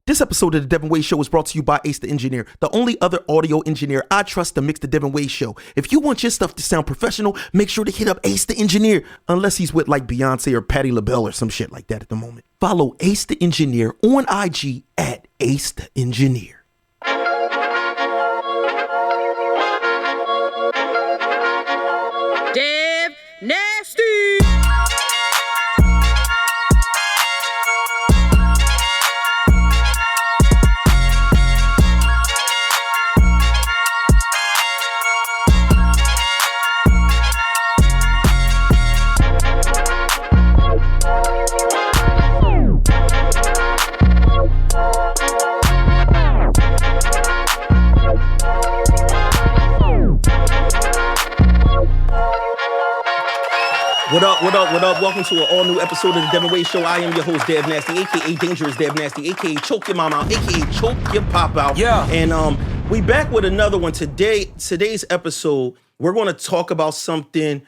This episode of the Devinwade Show is brought to you by Ace the Engineer, the only other audio engineer I trust to mix the Devinwade Show. If you want your stuff to sound professional, make sure to hit up Ace the Engineer, unless he's with like Beyonce or Patti LaBelle or some shit like that at the moment. Follow Ace the Engineer on IG at Ace the Engineer. Dev Nasty. What up, what up, what up? Welcome to an all-new episode of the Devinwade Show. I am your host, Dev Nasty, a.k.a. Dangerous Dev Nasty, a.k.a. Choke Your Mom Out, a.k.a. Choke Your Pop Out. Yeah. And we back with another one. Today's episode, we're going to talk about something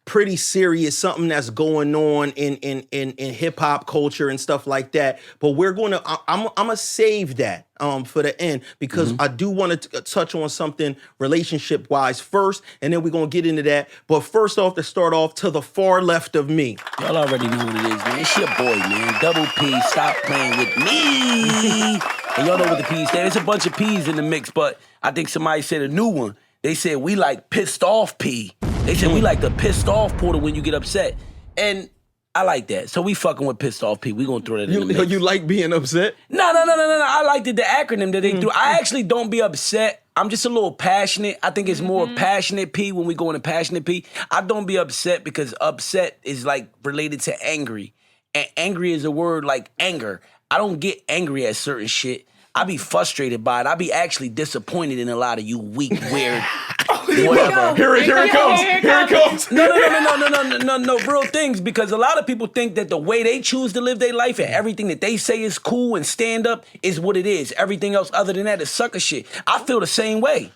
pretty serious, something that's going on in hip-hop culture and stuff like that. But we're going to, I'm going to save that for the end because I do want to touch on something relationship-wise first, and then we're going to get into that. But first off, to start off, to the far left of me. Y'all already know what it is, man. It's your boy, man. Double P, stop playing with me. And y'all know what the P stand. There's a bunch of P's in the mix, but I think somebody said a new one. They said we like pissed off P. They said we like the pissed off Porter when you get upset. And I like that. So we fucking with pissed off P. We gonna throw that in the mix. You like being upset? No. I liked the acronym that they threw. I actually don't be upset. I'm just a little passionate. I think it's more passionate P when we go into passionate P. I don't be upset because upset is like related to angry. And angry is a word like anger. I don't get angry at certain shit. I be frustrated by it. I be actually disappointed in a lot of you weak, weird, whatever. Here it comes. No, real things, because a lot of people think that the way they choose to live their life and everything that they say is cool and stand up is what it is. Everything else other than that is sucker shit. I feel the same way.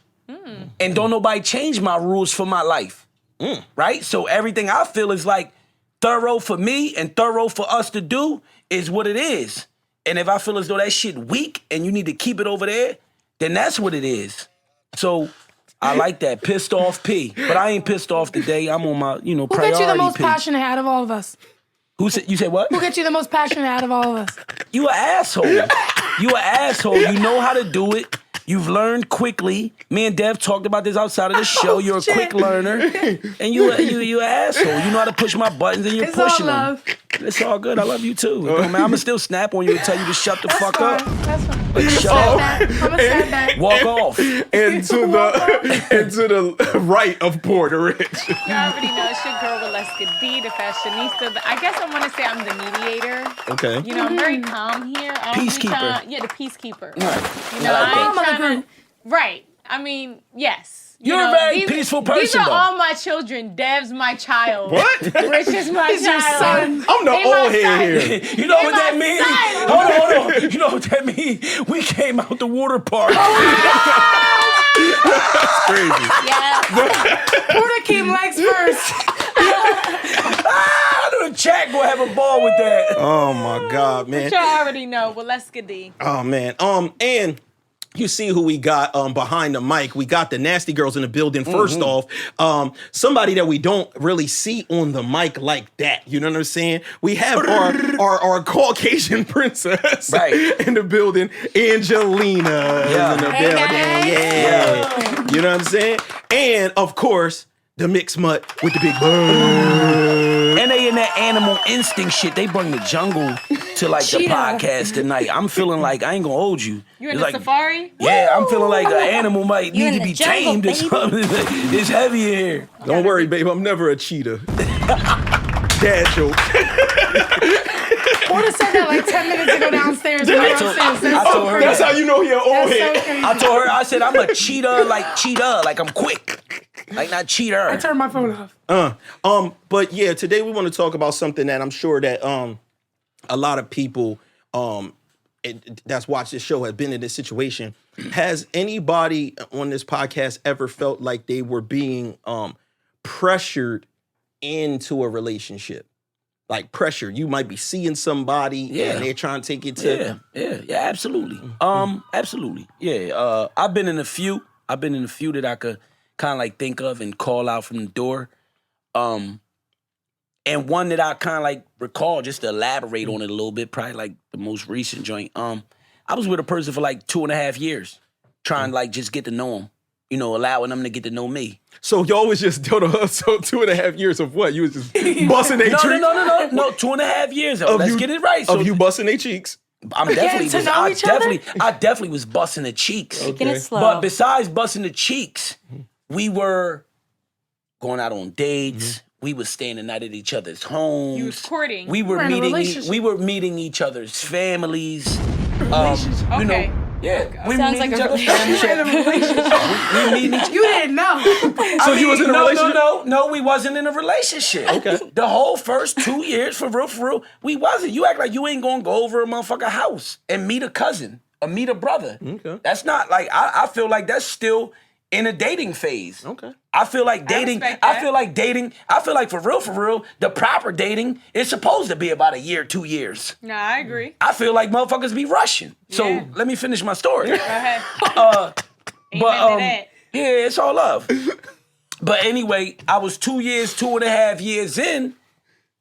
And don't nobody change my rules for my life. Right? So everything I feel is like thorough for me and thorough for us to do is what it is. And if I feel as though that shit weak and you need to keep it over there, then that's what it is. So I like that. Pissed off P. But I ain't pissed off today. I'm on my, priority P. Who gets you the most passionate out of all of us? You said what? Who gets you the most passionate out of all of us? You an asshole. You an asshole. You know how to do it. You've learned quickly. Me and Dev talked about this outside of the show. You're a quick learner. And you an asshole. You know how to push my buttons and you're pushing them. It's all good. I love you too. I'm going to still snap on you and tell you to shut the fuck up. That's fine. Like, shut up. I'm going to stand back. Walk off. And to the right of Porta Rich. You already know it's your girl Walesca D, the fashionista. I guess I want to say I'm the mediator. Okay. You know, I'm very calm here. Peacekeeper. Yeah, the peacekeeper. Right. You know, I ain't trying to. Right. I mean, yes. You're a very peaceful person, These are though. all my children. Dev's my child. What? Rich is my He's your child. son. I'm the old head here. You know what that my means? son. Hold on. You know what that means? We came out the water park. That's crazy. Yeah. Porter came legs first. The chat gonna have a ball with that. Oh my God, man. But y'all already know. Walesca D. Oh man. And you see who we got behind the mic. We got the Nasty Girls in the building. First off, somebody that we don't really see on the mic like that. You know what I'm saying? We have our Caucasian princess in the building. Angelina is in the building. Yeah. You know what I'm saying? And of course, the mixed mutt with the big bird. And they in that animal instinct shit. They bring the jungle to like the podcast tonight. I'm feeling like I ain't gonna hold you. You in It's the like, safari? Yeah, I'm feeling like an animal might You need in to the be jungle, tamed or baby. something. It's heavy in here. Don't worry, babe. I'm never a cheetah. Dad joke. Porter said that like 10 minutes ago downstairs. I told her That's that. how you know he an old That's so head. crazy. I told her, I said, I'm a cheetah, like I'm quick. Like not cheater. I turned my phone off. But yeah, today we want to talk about something that I'm sure that a lot of people that's watched this show have been in this situation. Has anybody on this podcast ever felt like they were being pressured into a relationship? like pressure. You might be seeing somebody and they're trying to take it to. Yeah, absolutely. Absolutely. Yeah. I've been in a few that I could kind of like think of and call out from the door. And one that I kind of like recall, just to elaborate on it a little bit, probably like the most recent joint. I was with a person for like 2.5 years, trying to like just get to know him, you know, allowing them to get to know me. So y'all was just so 2.5 years of what? You was just busting their cheeks? No, 2.5 years. Let's get it right. Of you busting their cheeks? I definitely was busting the cheeks. Taking it slow. But besides busting the cheeks, we were going out on dates. We was staying the night at each other's homes. You was courting. We were in a meeting. relationship. We were meeting each other's families. Okay. You know, yeah. We Sounds meet like each a other's relationship. we meet each. You didn't know. So you was in a relationship? No, we wasn't in a relationship. Okay. The whole first 2 years, for real, we wasn't. You act like you ain't gonna go over a motherfucker house and meet a cousin or meet a brother. Okay. That's not like, I feel like that's still in a dating phase. Okay. I feel like dating, I feel like for real, the proper dating is supposed to be about a year, 2 years. No, I agree. I feel like motherfuckers be rushing. So Yeah. let me finish my story. Go ahead. But Amen to that. yeah, it's all love. But anyway, I was 2.5 years in,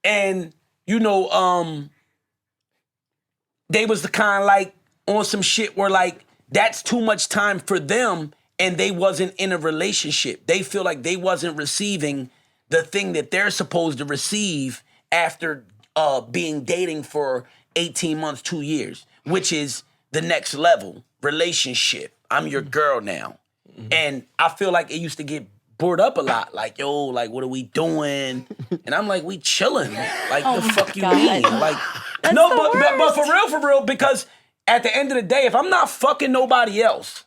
and you know, they was the kind like on some shit where like that's too much time for them, and they wasn't in a relationship. They feel like they wasn't receiving the thing that they're supposed to receive after being dating for 18 months, 2 years, which is the next level relationship. I'm your girl now. And I feel like it used to get bored up a lot. Like, yo, like, what are we doing? And I'm like, we chilling. Like, the fuck you God. mean? Like, That's no, the but for real, because at the end of the day, if I'm not fucking nobody else,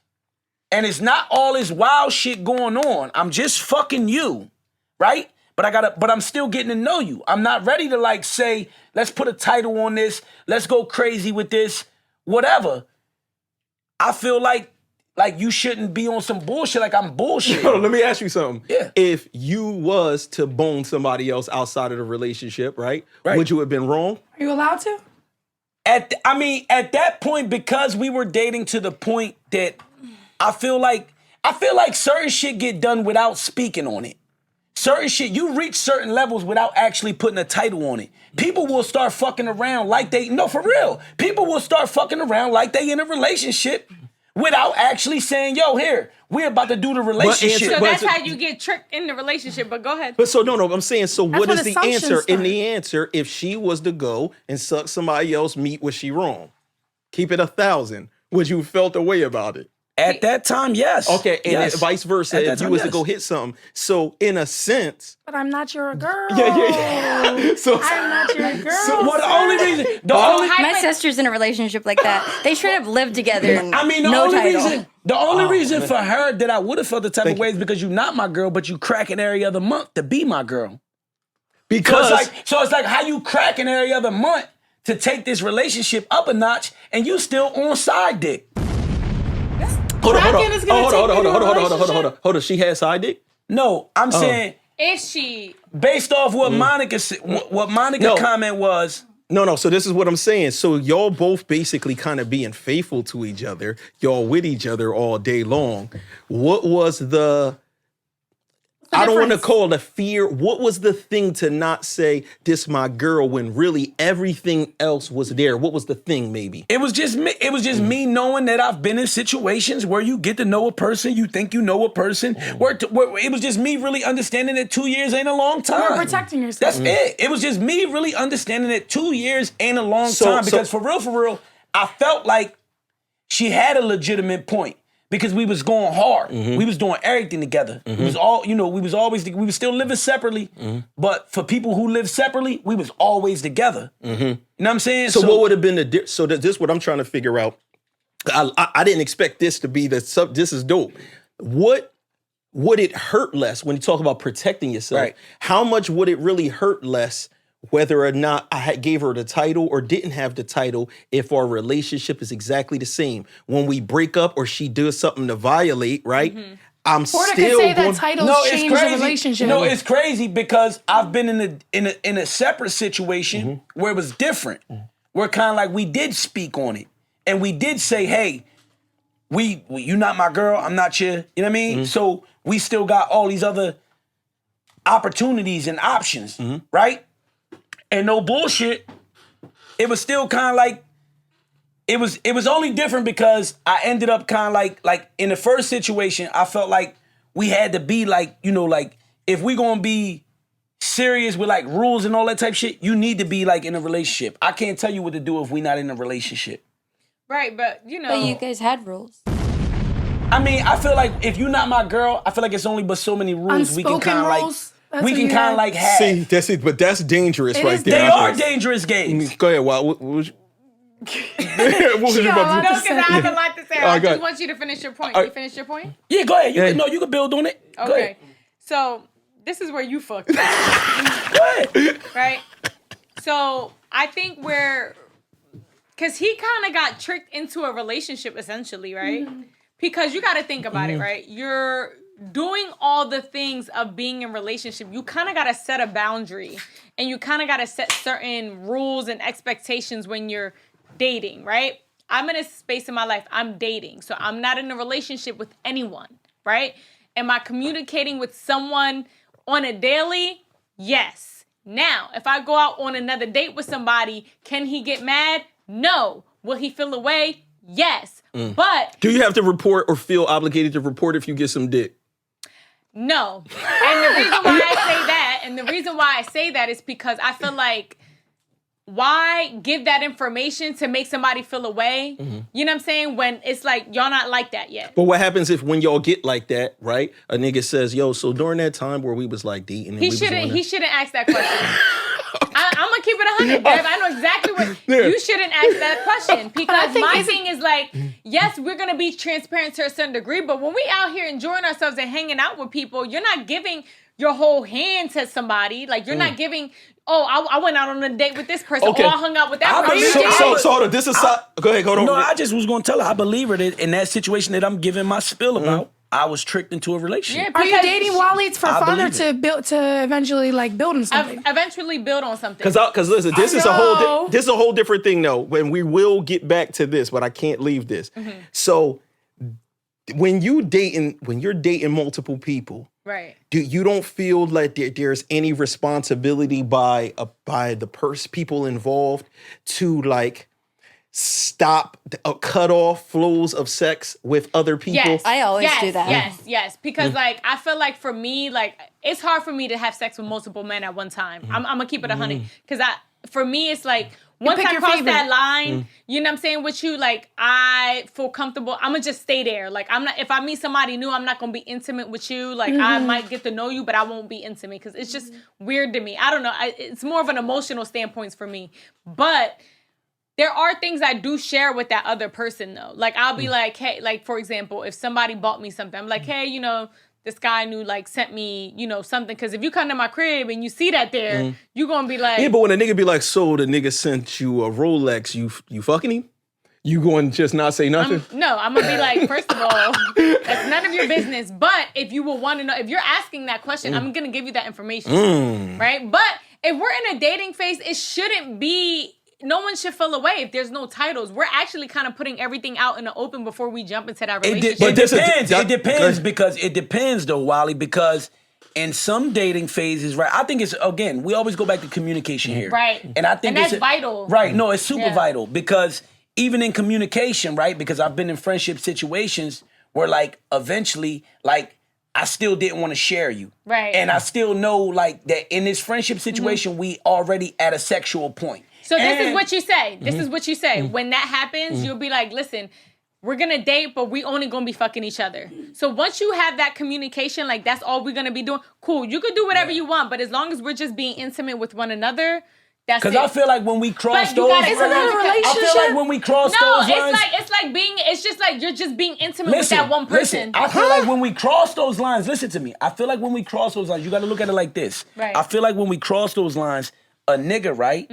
and it's not all this wild shit going on, I'm just fucking you, right? But I'm still getting to know you. I'm not ready to like say, let's put a title on this, let's go crazy with this, whatever. I feel like you shouldn't be on some bullshit like I'm bullshit. Hold on, let me ask you something. Yeah. If you was to bone somebody else outside of the relationship, right? Would you have been wrong? Are you allowed to? At that point, because we were dating to the point that I feel like certain shit get done without speaking on it. Certain shit, you reach certain levels without actually putting a title on it. People will start fucking around like for real. People will start fucking around like they in a relationship without actually saying, yo, here, we're about to do the relationship. So that's how you get tricked in the relationship, but go ahead. But so, no, I'm saying, so what when is the assumptions answer? start. In the answer, if she was to go and suck somebody else meat, was she wrong? Keep it 1,000. Would you felt a way about it? At that time, yes. Okay, and yes. then vice versa, At that if you time, was to yes. go hit something. So in a sense, But I'm not your girl. yeah. So I'm not your girl. Well, the sir. only reason, My sister's in a relationship like that. They straight up live together. the No only title. reason, reason for her that I would have felt the type of way is because you're not my girl, but you cracking every other month to be my girl. because So it's like how you cracking every other month to take this relationship up a notch, and you still on side dick. hold Cracking is gonna take me to a relationship. on. She had side dick? No, I'm saying Is she? based off what Monica said, what Monica No. comment was. No. So this is what I'm saying. So y'all both basically kind of being faithful to each other. Y'all with each other all day long. What was the I don't want to difference? call it a fear. What was the thing to not say this my girl when really everything else was there? What was the thing maybe? It was just me. It was just me knowing that I've been in situations where you get to know a person, you think you know a person. Where it was just me really understanding that 2 years ain't a long time. You're protecting yourself. That's it. It was just me really understanding that 2 years ain't a long So- time so- because for real, I felt like she had a legitimate point because we was going hard. We was doing everything together. We was all, we was still living separately. But for people who live separately, we was always together. You know what I'm saying? So what would have been so this is what I'm trying to figure out. I didn't expect this to be this is dope. What would it hurt less when you talk about protecting yourself? Right. How much would it really hurt less whether or not I gave her the title or didn't have the title if our relationship is exactly the same? When we break up or she does something to violate, right? I'm Porta still could say going. that titles change the relationship. No, it's crazy because I've been in a separate situation where it was different. Where kind of like we did speak on it. And we did say, hey, you not my girl, I'm not your, you know what I mean? So we still got all these other opportunities and options, right? And no bullshit, it was still kind of like, it was only different because I ended up kind of like in the first situation, I felt like we had to be like, you know, like if we gonna be serious with like rules and all that type shit, you need to be like in a relationship. I can't tell you what to do if we not in a relationship. Right, but you know. But you guys had rules. I mean, I feel like if you're not my girl, I feel like it's only but so many rules we can Unspoken kind of like rules? That's we what can you kind had? of like have. See, that's it, but that's dangerous It right is there. They are dangerous games. Go ahead, Wild. What was you? What was you got about a to No, say? because I have a lot to say. I go just ahead. want you to finish your point. Uh, You finish your point? Yeah, go ahead. Yeah. You can build on it. Go Okay. ahead. So this is where you fucked up, Go ahead. right? So I think because he kind of got tricked into a relationship essentially, right? Because you got to think about it, right? You're doing all the things of being in a relationship. You kind of got to set a boundary and you kind of got to set certain rules and expectations when you're dating, right? I'm in a space in my life, I'm dating. So I'm not in a relationship with anyone, right? Am I communicating with someone on a daily? Yes. Now, if I go out on another date with somebody, can he get mad? No. Will he feel away? Yes. But Do you have to report or feel obligated to report if you get some dick? no. And the reason why I say that is because I feel like why give that information to make somebody feel away? You know what I'm saying? When it's like, y'all not like that yet. But what happens if when y'all get like that, right? A nigga says, yo, so during that time where we was like dating and He we was on shouldn't that- ask that question. I'm gonna keep it 100, Dev. I know exactly what Yeah. you shouldn't ask that question because think my it's- thing is like, yes, we're gonna be transparent to a certain degree, but when we out here enjoying ourselves and hanging out with people, you're not giving your whole hand to somebody. Like you're not giving. Oh, I went out on a date with this person. Okay. Oh, I hung out with that I person. believe- You did. So hold on, this is go ahead, go on. No, I just was going to tell her I believe her that in that situation that I'm giving my spill about, I was tricked into a relationship. Yeah, Are you because dating Wally? It's for I fun or believe to eventually like build on something? eventually build on something. Because listen, this I is a know. this is a whole different thing though. When we will get back to this, but I can't leave this. So when you're dating multiple people, Right. you don't feel like there's any responsibility by the people involved to like stop cut off flows of sex with other people? Yes. I always yes, do that. Yes. Because like I feel like for me, like it's hard for me to have sex with multiple men at one time. I'm gonna keep it 100. Because for me it's like once pick I your cross favorite. that line, you know what I'm saying, with you, like I feel comfortable. I'm gonna just stay there. Like I'm not, if I meet somebody new, I'm not gonna be intimate with you. Like I might get to know you, but I won't be intimate because it's just weird to me. I don't know. It's more of an emotional standpoint for me. But there are things I do share with that other person though. Like I'll be like, hey, like for example, if somebody bought me something, I'm like, hey, you know, this guy knew like sent me, you know, something. Cause if you come to my crib and you see that there, you gonna be like, Yeah, but when a nigga be like, so the nigga sent you a Rolex, you fucking him? You going to just not say nothing? no, I'm gonna be like, first of all, that's none of your business. But if you will want to know, if you're asking that question, I'm gonna give you that information, right? But if we're in a dating phase, it shouldn't be. No one should feel away if there's no titles. We're actually kind of putting everything out in the open before we jump into that relationship. It this is- depends. that- It depends because it depends though, Wally, because in some dating phases, right? I think it's, again, we always go back to communication here. Right. And I think And that's it's vital. Right. No, it's super Yeah. vital because even in communication, right? Because I've been in friendship situations where like eventually, like, I still didn't want to share you. Right. And I still know like that in this friendship situation, we already at a sexual point. So this is And- what you say. This is what you say. When that happens, you'll be like, listen, we're gonna date, but we only gonna be fucking each other. So once you have that communication, like that's all we're gonna be doing, cool. You could do whatever you want, but as long as we're just being intimate with one another, that's it. Because I feel like when we cross But you those gotta- lines, Isn't that a I feel like relationship? when we cross No, those lines, it's just like you're just being intimate with that one person. Listen, I feel like when we cross those lines, listen to me. I feel like when we cross those lines, you got to look at it like this. Right. I feel like when we cross those lines, a nigga, right?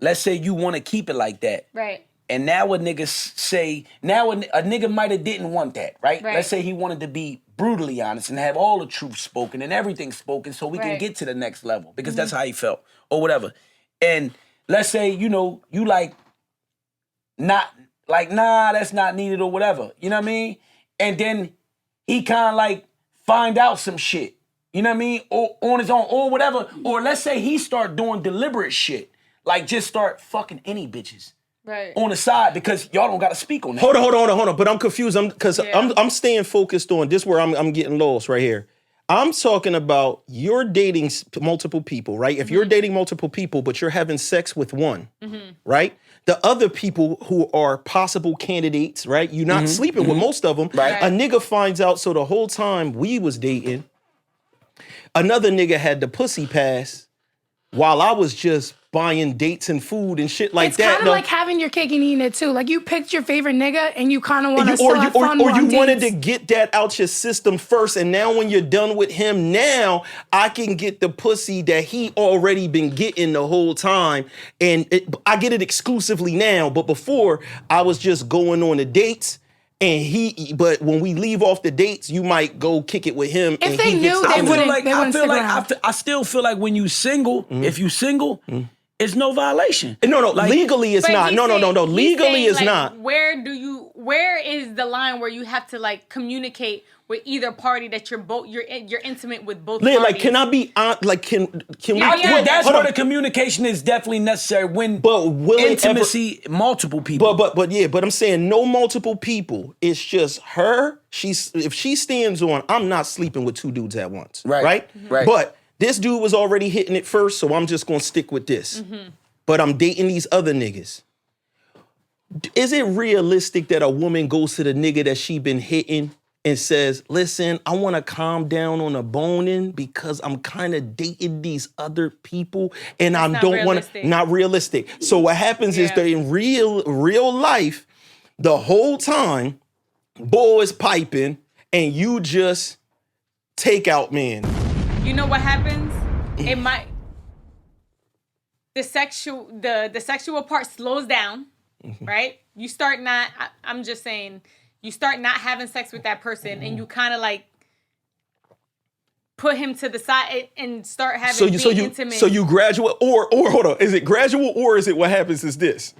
Let's say you want to keep it like that. Right. And now a nigga say, now a nigga might have didn't want that, right? Right. Let's say he wanted to be brutally honest and have all the truth spoken and everything spoken so we can get to the next level because that's how he felt or whatever. And let's say, you know, you like, not like, nah, that's not needed or whatever. You know what I mean? And then he kind of like find out some shit. You know what I mean? Or on his own or whatever. Or let's say he start doing deliberate shit. Like just start fucking any bitches. Right. On the side because y'all don't got to speak on that. Hold on. But I'm confused. I'm staying focused on this where I'm getting lost right here. I'm talking about you're dating multiple people, right? If you're dating multiple people, but you're having sex with one, right? The other people who are possible candidates, right? You're not sleeping with most of them. Right. A nigga finds out, so the whole time we was dating, another nigga had the pussy pass while I was just buying dates and food and shit like it's that. It's kind of like having your cake and eating it too. Like you picked your favorite nigga and you kind of want to still have fun or you on wanted to dates. get that out your system first, and now when you're done with him, now I can get the pussy that he already been getting the whole time, and I get it exclusively now. But before, I was just going on the dates. But when we leave off the dates, you might go kick it with him. If and they he knew, gets they the- wouldn't. I still feel like when you single, if you single, it's no violation. No, Like, legally it's But not. he's No. saying- he's Legally saying, it's like, not. Where is the line where you have to like communicate with either party that you're intimate with both parties? Like, can I be on? Like, can we? Yeah, yeah, That's hold where on. the communication is definitely necessary when But will it intimacy, multiple people. But I'm saying no multiple people. It's just her. If she stands on, I'm not sleeping with two dudes at once. Right. Right. But this dude was already hitting it first, so I'm just gonna stick with this. But I'm dating these other niggas. Is it realistic that a woman goes to the nigga that she been hitting and says, listen, I want to calm down on a boning because I'm kind of dating these other people and I don't want to, not realistic. So what happens is that in real life, the whole time, boy is piping and you just take out man. You know what happens? It might the sexual part slows down, right? You start not. I'm just saying. You start not having sex with that person, and you kind of like put him to the side and start having intimate. So you graduate, or hold on, is it gradual or is it what happens is this?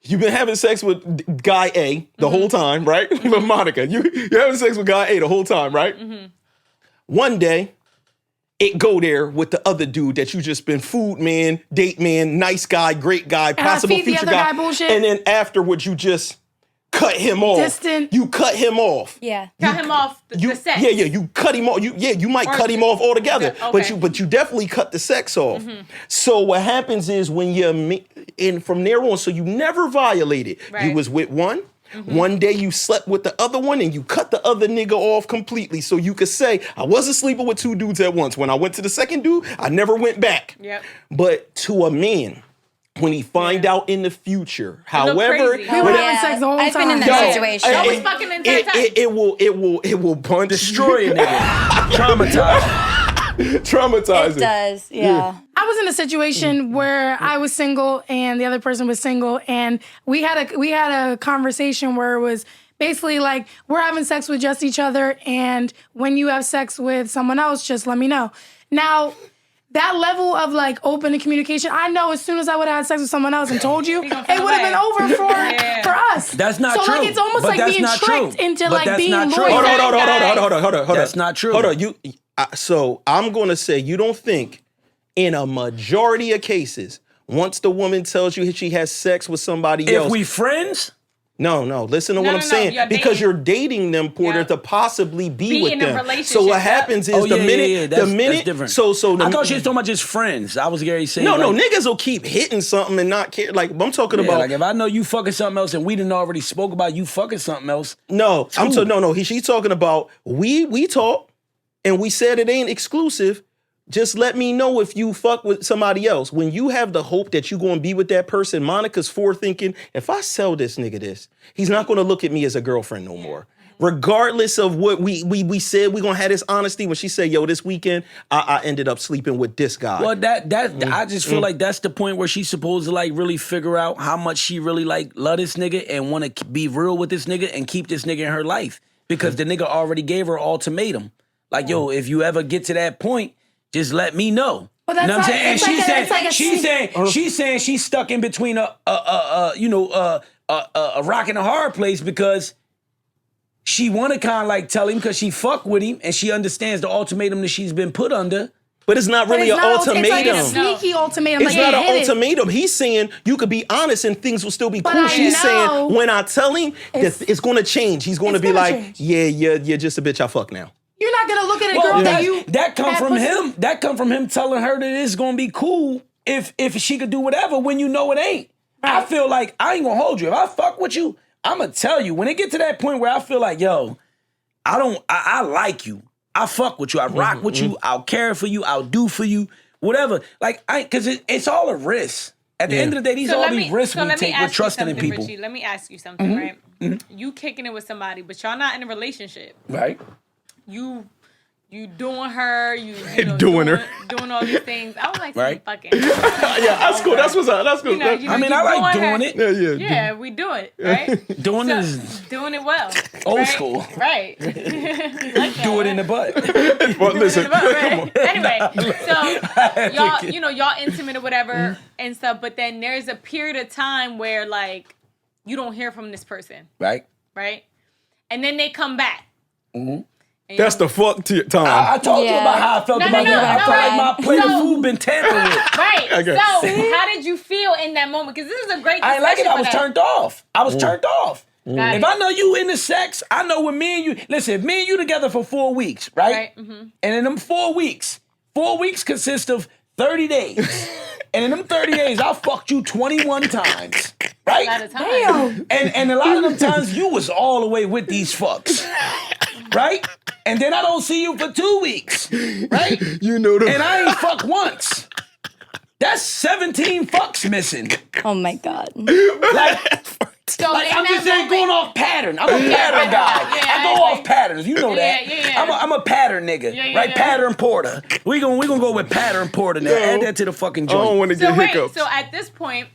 You've been having sex with guy A the whole time, right? But Monica, you're having sex with guy A the whole time, right? One day, it go there with the other dude that you just been food man, date man, nice guy, great guy, possible future guy. And then afterwards, you just cut him off. Distant. You cut him off. Yeah. Cut him off the sex. Yeah, you cut him off. You might cut him off altogether, okay. but you definitely cut the sex off. So what happens is when and from there on, so you never violated. Right. You was with one. One day you slept with the other one and you cut the other nigga off completely so you could say, I wasn't sleeping with two dudes at once. When I went to the second dude, I never went back. Yep. But to a man, when he find out in the future, however, crazy. We were having sex the whole I've been in time. that situation. I was fucking the entire time. it will punch, Destroy a nigga. Traumatize. traumatize It does, yeah. I was in a situation where I was single and the other person was single, and we had a conversation where it was basically like, we're having sex with just each other, and when you have sex with someone else, just let me know. Now, that level of like open communication, I know as soon as I would have had sex with someone else and told you, it would have been over for us. That's not so true. So like it's almost But like that's being not tricked true. into But like that's being not true. loyal. Hold on. That's not true. Hold on. So I'm going to say, you don't think in a majority of cases, once the woman tells you she has sex with somebody else. If we friends? No, listen to what I'm saying. Because you're dating them, Porter, to possibly be with in a them. relationship, So what happens is That's minute. different. So I thought she was talking about just friends. I was Gary saying. No, like, niggas will keep hitting something and not care. Like I'm talking about. Like if I know you fucking something else and we didn't already spoke about you fucking something else. No, she's talking about we talk and we said it ain't exclusive. Just let me know if you fuck with somebody else. When you have the hope that you're going to be with that person, Monica's forethinking, if I sell this nigga this, he's not going to look at me as a girlfriend no more. Regardless of what we said, we're going to have this honesty. When she said, yo, this weekend, I ended up sleeping with this guy. Well, I just feel like that's the point where she's supposed to like really figure out how much she really like love this nigga and want to be real with this nigga and keep this nigga in her life. because the nigga already gave her ultimatum. Like, yo, if you ever get to that point, just let me know. But that's you know what I'm saying? And she's she's saying she's stuck in between a rock and a hard place because she want to kind of like tell him because she fuck with him and she understands the ultimatum that she's been put under. But it's not really an ultimatum. It's like a sneaky ultimatum. It's not an ultimatum. He's saying you could be honest and things will still be cool. She's saying when I tell him that it's going to change, he's going to be like, yeah, you're just a bitch. I fuck now. You're not gonna look at a girl that you that come from him. That come from him telling her that it's gonna be cool if she could do whatever when you know it ain't. Right. I feel like I ain't gonna hold you. If I fuck with you, I'm gonna tell you. When it get to that point where I feel like, yo, I like you. I fuck with you. I rock with you. I'll care for you. I'll do for you. Whatever. Like, because it's all a risk. At the end of the day, these all these risks we take. We're trusting in people. Richie, let me ask you something, right? You kicking it with somebody, but y'all not in a relationship. Right. You doing her, you know, doing her. doing all these things. I was like, right? Fucking. Yeah, that's cool. That's what's up. That's cool. I mean, I like doing it. Yeah, we do it, right? Doing it is doing it well. old right? school. Right. Like Do it in the butt. Well, listen. Come on. Anyway, so y'all intimate or whatever and stuff, but then there's a period of time where like you don't hear from this person. Right. And then they come back. That's the fuck time. I told you about how I felt about that. I felt like my plate of food been tampered with. Right. Okay. So how did you feel in that moment? Because this is a great discussion. I ain't like it. I was turned off. Got if I know you into sex, I know when me and you, listen, if me and you together for 4 weeks, right? And in them 4 weeks consist of 30 days. And in them 30 days, I fucked you 21 times. Right? A lot of times. And a lot of them times you was all the way with these fucks. Right? And then I don't see you for 2 weeks. Right? You know them. And I ain't fucked once. That's 17 fucks missing. Oh my God. Like, I'm just saying, going off pattern. I'm a pattern guy. I go off patterns. You know that. I'm a pattern nigga. Right? Pattern Porter. We gonna go with pattern Porter now. Add that to the fucking joint. I don't want to get hiccups. So at this point,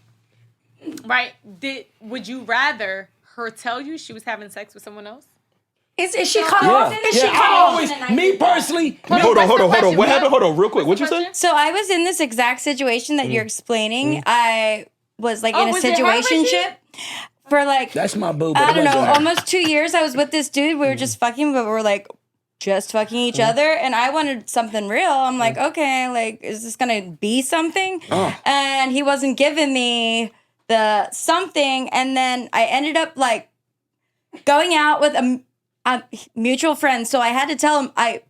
right, would you rather her tell you she was having sex with someone else? Is she cut off? Is she cut off? Me personally. Hold on. What happened? Hold on, real quick. What'd you say? So I was in this exact situation that you're explaining. I was like in a situationship for like that's my boo. I don't know, almost 2 years. I was with this dude. We were just fucking, but we were like just fucking each other. And I wanted something real. I'm like, okay, like is this gonna be something? And he wasn't giving me the something. And then I ended up like going out with a mutual friend. So I had to tell him I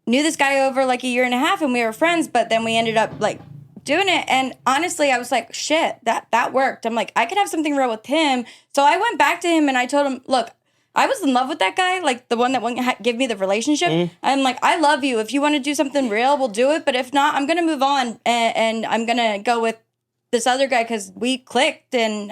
knew this guy over like a year and a half and we were friends, but then we ended up like doing it. And honestly, I was like, shit, that worked. I'm like, I could have something real with him. So I went back to him and I told him, look, I was in love with that guy, like the one that wouldn't give me the relationship. I'm like, I love you. If you want to do something real, we'll do it. But if not, I'm going to move on and I'm going to go with this other guy because we clicked and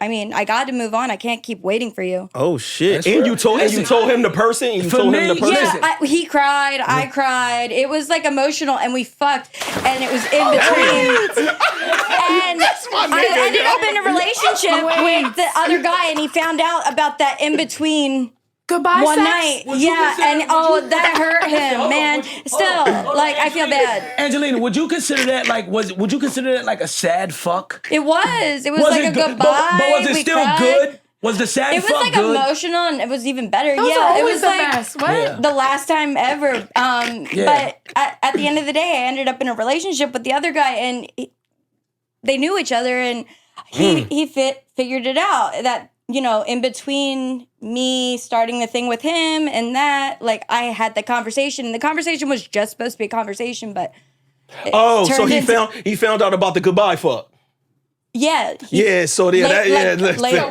I mean, I got to move on. I can't keep waiting for you. Oh shit! And you told him the person. Yeah, he cried. I cried. It was like emotional, and we fucked, and it was in between. And I ended up in a relationship with the other guy, and he found out about that in between. Goodbye one sex? night. That hurt him, man. Still, like I feel bad. Angelina, would you consider that like a sad fuck? It was like a goodbye. But was it still good? Was the sad fuck good? It was like emotional and it was even better. Those are always the best. What? The last time ever. But at the end of the day, I ended up in a relationship with the other guy and they knew each other and he figured it out that, you know, in between me starting the thing with him and that, like, I had the conversation. The conversation was just supposed to be a conversation, but so he found out about the goodbye fuck. Yeah. So So what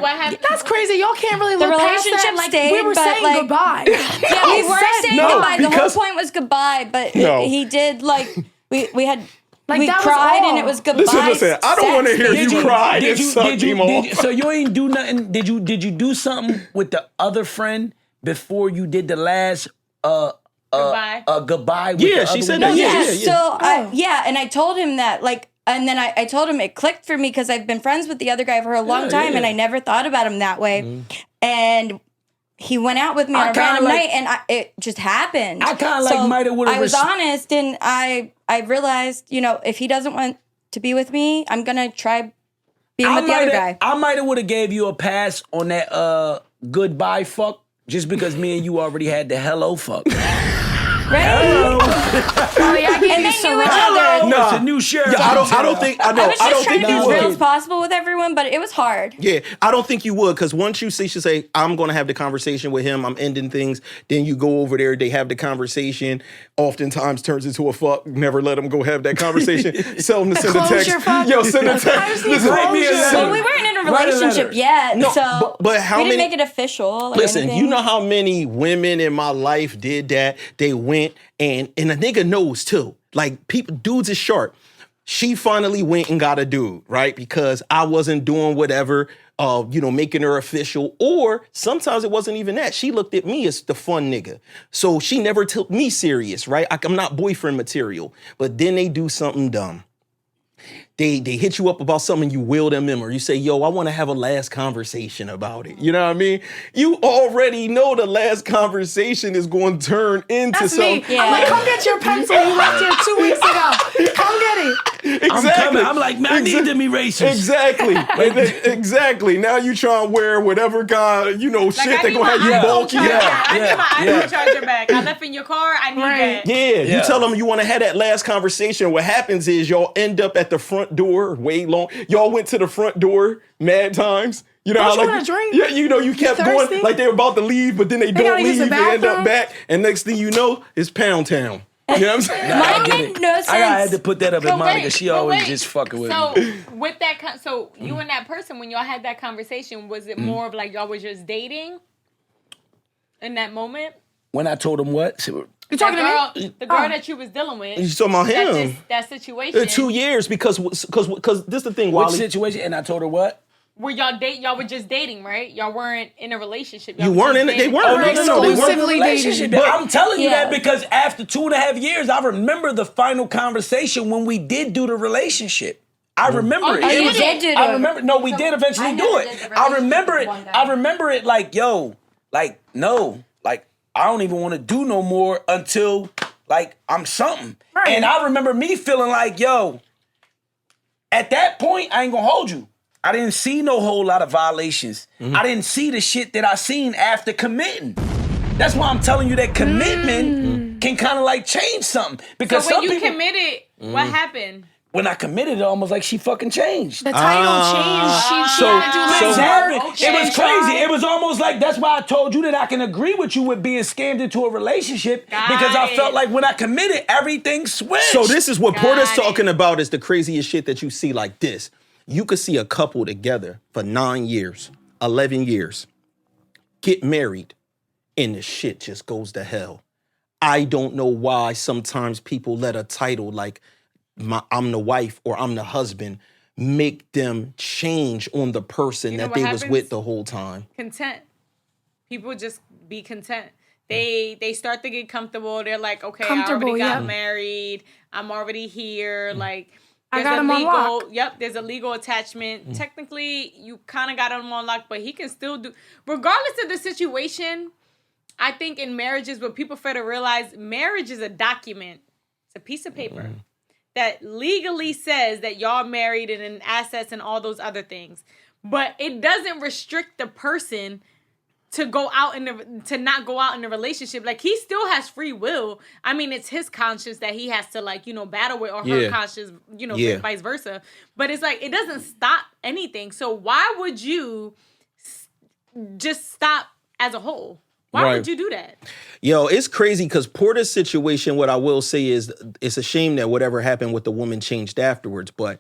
happened? That's crazy. Y'all can't really The look past relationship that. Like, stayed, we were but, saying like, goodbye. Yeah, we were saying goodbye. The whole because- point was goodbye, but he did, like, we had... Like, we that was cried all. and it was goodbye. Listen, I don't want to hear you cry and suck him off. So you ain't do nothing. Did you do something with the other friend before you did the last Goodbye? Goodbye with the Yeah, other she said one? that. So, and I told him that, like, and then I told him it clicked for me because I've been friends with the other guy for a long time and I never thought about him that way. And he went out with me on a random night, and it just happened. I kind of might have would have. I was honest, and I realized, if he doesn't want to be with me, I'm gonna try being with the other guy. I might have would have gave you a pass on that goodbye fuck, just because me and you already had the hello fuck. Right? Hello. I gave you so Hello. Nah. It's a new sheriff. Yeah, I don't think. I know. I was I don't just trying think to be you as real as would. possible with everyone, but it was hard. Yeah, I don't think you would, because once you see, she say, I'm going to have the conversation with him, I'm ending things, then you go over there, they have the conversation, oftentimes turns into a fuck, never let them go have that conversation, tell them to send a text. Closure fuck. Yo, send a text. Listen, Write me a letter. Well, we weren't in a Write a relationship letter. yet, No, so but how we didn't many- make it official. Or Listen, anything. you know how many women in my life did that? They went and a nigga knows too. Like, dudes is sharp. She finally went and got a dude, right? Because I wasn't doing whatever, making her official. Or sometimes it wasn't even that. She looked at me as the fun nigga. So she never took me serious, right? I'm not boyfriend material. But then they do something dumb. They hit you up about something, you will them in, or you say, yo, I want to have a last conversation about it. You know what I mean? You already know the last conversation is going to turn into That's something. me. I'm like, come get your pencil. You left here 2 weeks ago. Come get it. Exactly. I'm coming. I'm like, man, I need them erasers. Exactly. Exactly. Now you try and wear whatever kind, shit I they need gonna my have you iPhone bulky. charger. Yeah. I need my iPhone charger back. I left in your car. I need that. Yeah, you tell them you want to have that last conversation. What happens is y'all end up at the front door way long. Y'all went to the front door mad times. You know Don't how you like want a drink? Yeah, you kept going thirsty? like they were about to leave, but then they don't gotta use leave. the They end up bathroom? back, and next thing you know, it's Pound Town. You know what I'm saying? Mine made no sense. I had to put that up in Monica. She but always wait. just fucking with So me. with that, so you and that person, when y'all had that conversation, was it more of like y'all was just dating in that moment? When I told him what? You talking to me? The girl that you was dealing with. You talking about him? That situation. 2 years because this is the thing, Which Wally. situation? And I told her what? Where y'all were just dating, right? Y'all weren't in a relationship. Y'all You were weren't just in it. They dating. weren't. Oh, No, no, they weren't. Exclusively Relationship. dating. I'm telling you Yeah. that because after 2.5 years, I remember the final conversation when we did do the relationship. I remember it. Oh, It you was- did do I it. remember. No, we did eventually I do never it. did the I remember it. relationship with one I guy. remember it like, yo, like, no, like, I don't even want to do no more until, like, I'm something. Right. And I remember me feeling like, yo, at that point, I ain't gonna hold you. I didn't see no whole lot of violations. I didn't see the shit that I seen after committing. That's why I'm telling you that commitment can kind of like change something. Because So when some you people, committed, what happened? when I committed, it almost like she fucking changed. The title changed. She So- had to do so- less Exactly. work. Okay. It was crazy. It was almost like, that's why I told you that I can agree with you with being scammed into a relationship, Got because I it. felt like when I committed, everything switched. So this is what Porta's Got it. talking about, is the craziest shit that you see like this. You could see a couple together for 9 years, 11 years, get married, and the shit just goes to hell. I don't know why sometimes people let a title like I'm the wife or I'm the husband make them change on the person You know that what they was happens? with the whole time. Content. People just be content. They start to get comfortable. They're like, okay, I Comfortable, already got yeah. married. I'm already here. Like, I there's got a him on legal. lock. Yep, there's a legal attachment. Technically, you kind of got him on lock, but he can still do, regardless of the situation. I think in marriages, what people fail to realize, marriage is a document. It's a piece of paper that legally says that y'all married and in assets and all those other things. But it doesn't restrict the person to go out to not go out in a relationship. Like, he still has free will. I mean, it's his conscience that he has to, like, battle with, or her Yeah. conscience, Yeah. vice versa. But it's like, it doesn't stop anything. So why would you just stop as a whole? Why Right. would you do that? Yo, it's crazy because Porta's situation, what I will say is, it's a shame that whatever happened with the woman changed afterwards. But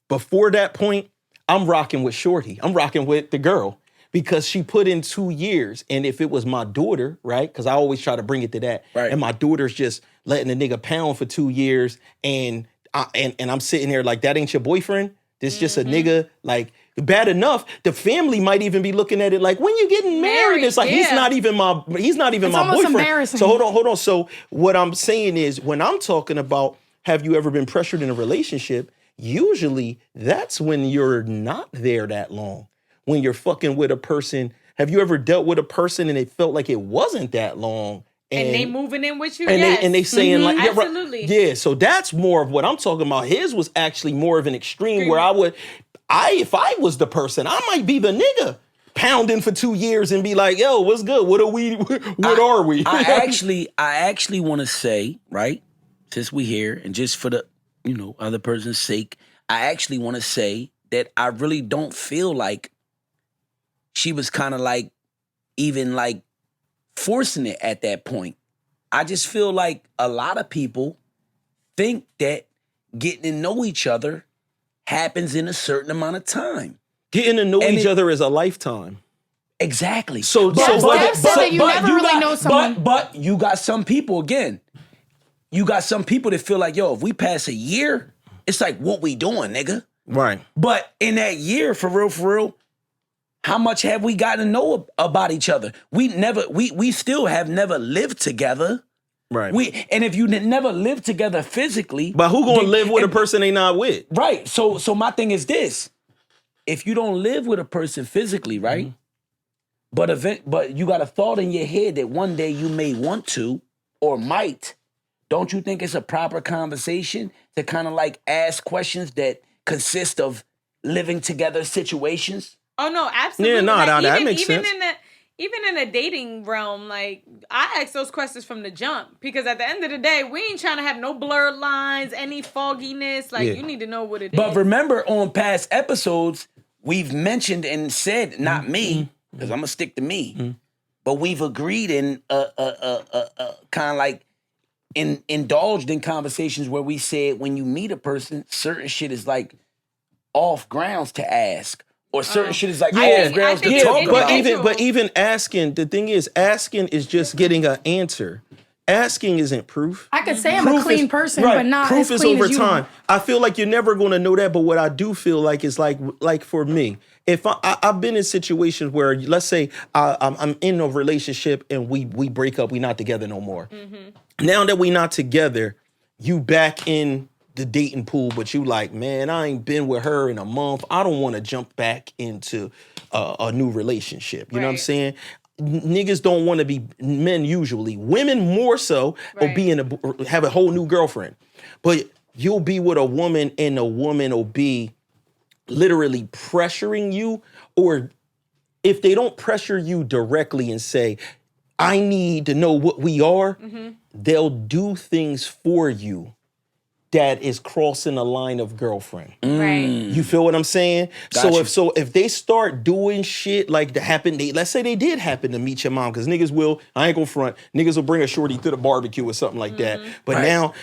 before that point, I'm rocking with Shorty. I'm rocking with the girl because she put in 2 years. And if it was my daughter, right? Because I always try to bring it to that. Right. And my daughter's just letting the nigga pound for 2 years. And I'm sitting there like, that ain't your boyfriend? This just a nigga, like, bad enough. The family might even be looking at it like, when you getting married? It's like, he's yeah. not even my It's my almost boyfriend. embarrassing. So hold on. So what I'm saying is, when I'm talking about, have you ever been pressured in a relationship? Usually that's when you're not there that long. When you're fucking with a person Have you ever dealt with a person and it felt like it wasn't that long? And they moving in with you, and yes. they saying like, yeah, right. Absolutely. Yeah, so that's more of what I'm talking about. His was actually more of an extreme where if I was the person, I might be the nigga pounding for 2 years and be like, yo, what's good? What are we? I actually want to say, right, since we here and just for the, other person's sake, I actually want to say that I really don't feel like she was kind of like, even like, forcing it at that point. I just feel like a lot of people think that getting to know each other happens in a certain amount of time. Getting to know each other is a lifetime. Exactly. Steph said that you never really know someone. But you got some people, again, you got some people that feel like, yo, if we pass a year, it's like, what we doing, nigga? Right. But in that year, for real, how much have we gotten to know about each other? We still have never lived together. Right. And if you never lived together physically, but who gonna live with a person they not with? Right. So my thing is this: if you don't live with a person physically, right? Mm-hmm. But you got a thought in your head that one day you may want to or might. Don't you think it's a proper conversation to kind of like ask questions that consist of living together situations? Oh no, absolutely. Yeah, that makes sense. Even in the dating realm, like I ask those questions from the jump because at the end of the day, we ain't trying to have no blurred lines, any fogginess. Like you need to know what it is. But remember, on past episodes, we've mentioned and said, not me, because I'm gonna stick to me, but we've agreed in kind of like indulged in conversations where we said when you meet a person, certain shit is like off grounds to ask. Or certain shit is like off grounds to talk about. But even asking, the thing is, asking is just getting an answer. Asking isn't proof. I could say I'm a clean person, but not proof as clean is over as you. time. I feel like you're never going to know that, but what I do feel like is like for me, if I've been in situations where, let's say I'm in a relationship and we break up, we not together no more. Mm-hmm. Now that we not together, you back in the dating pool, but you like, man, I ain't been with her in a month. I don't want to jump back into a new relationship. You know what I'm saying? Niggas don't want to be, men usually, women more so, or have a whole new girlfriend. But you'll be with a woman and a woman will be literally pressuring you, or if they don't pressure you directly and say, I need to know what we are, they'll do things for you that is crossing the line of girlfriend. Right. You feel what I'm saying? Gotcha. So if they start doing shit like that happened, let's say they did happen to meet your mom, because niggas will, I ain't gonna front, niggas will bring a shorty to the barbecue or something like that. But now,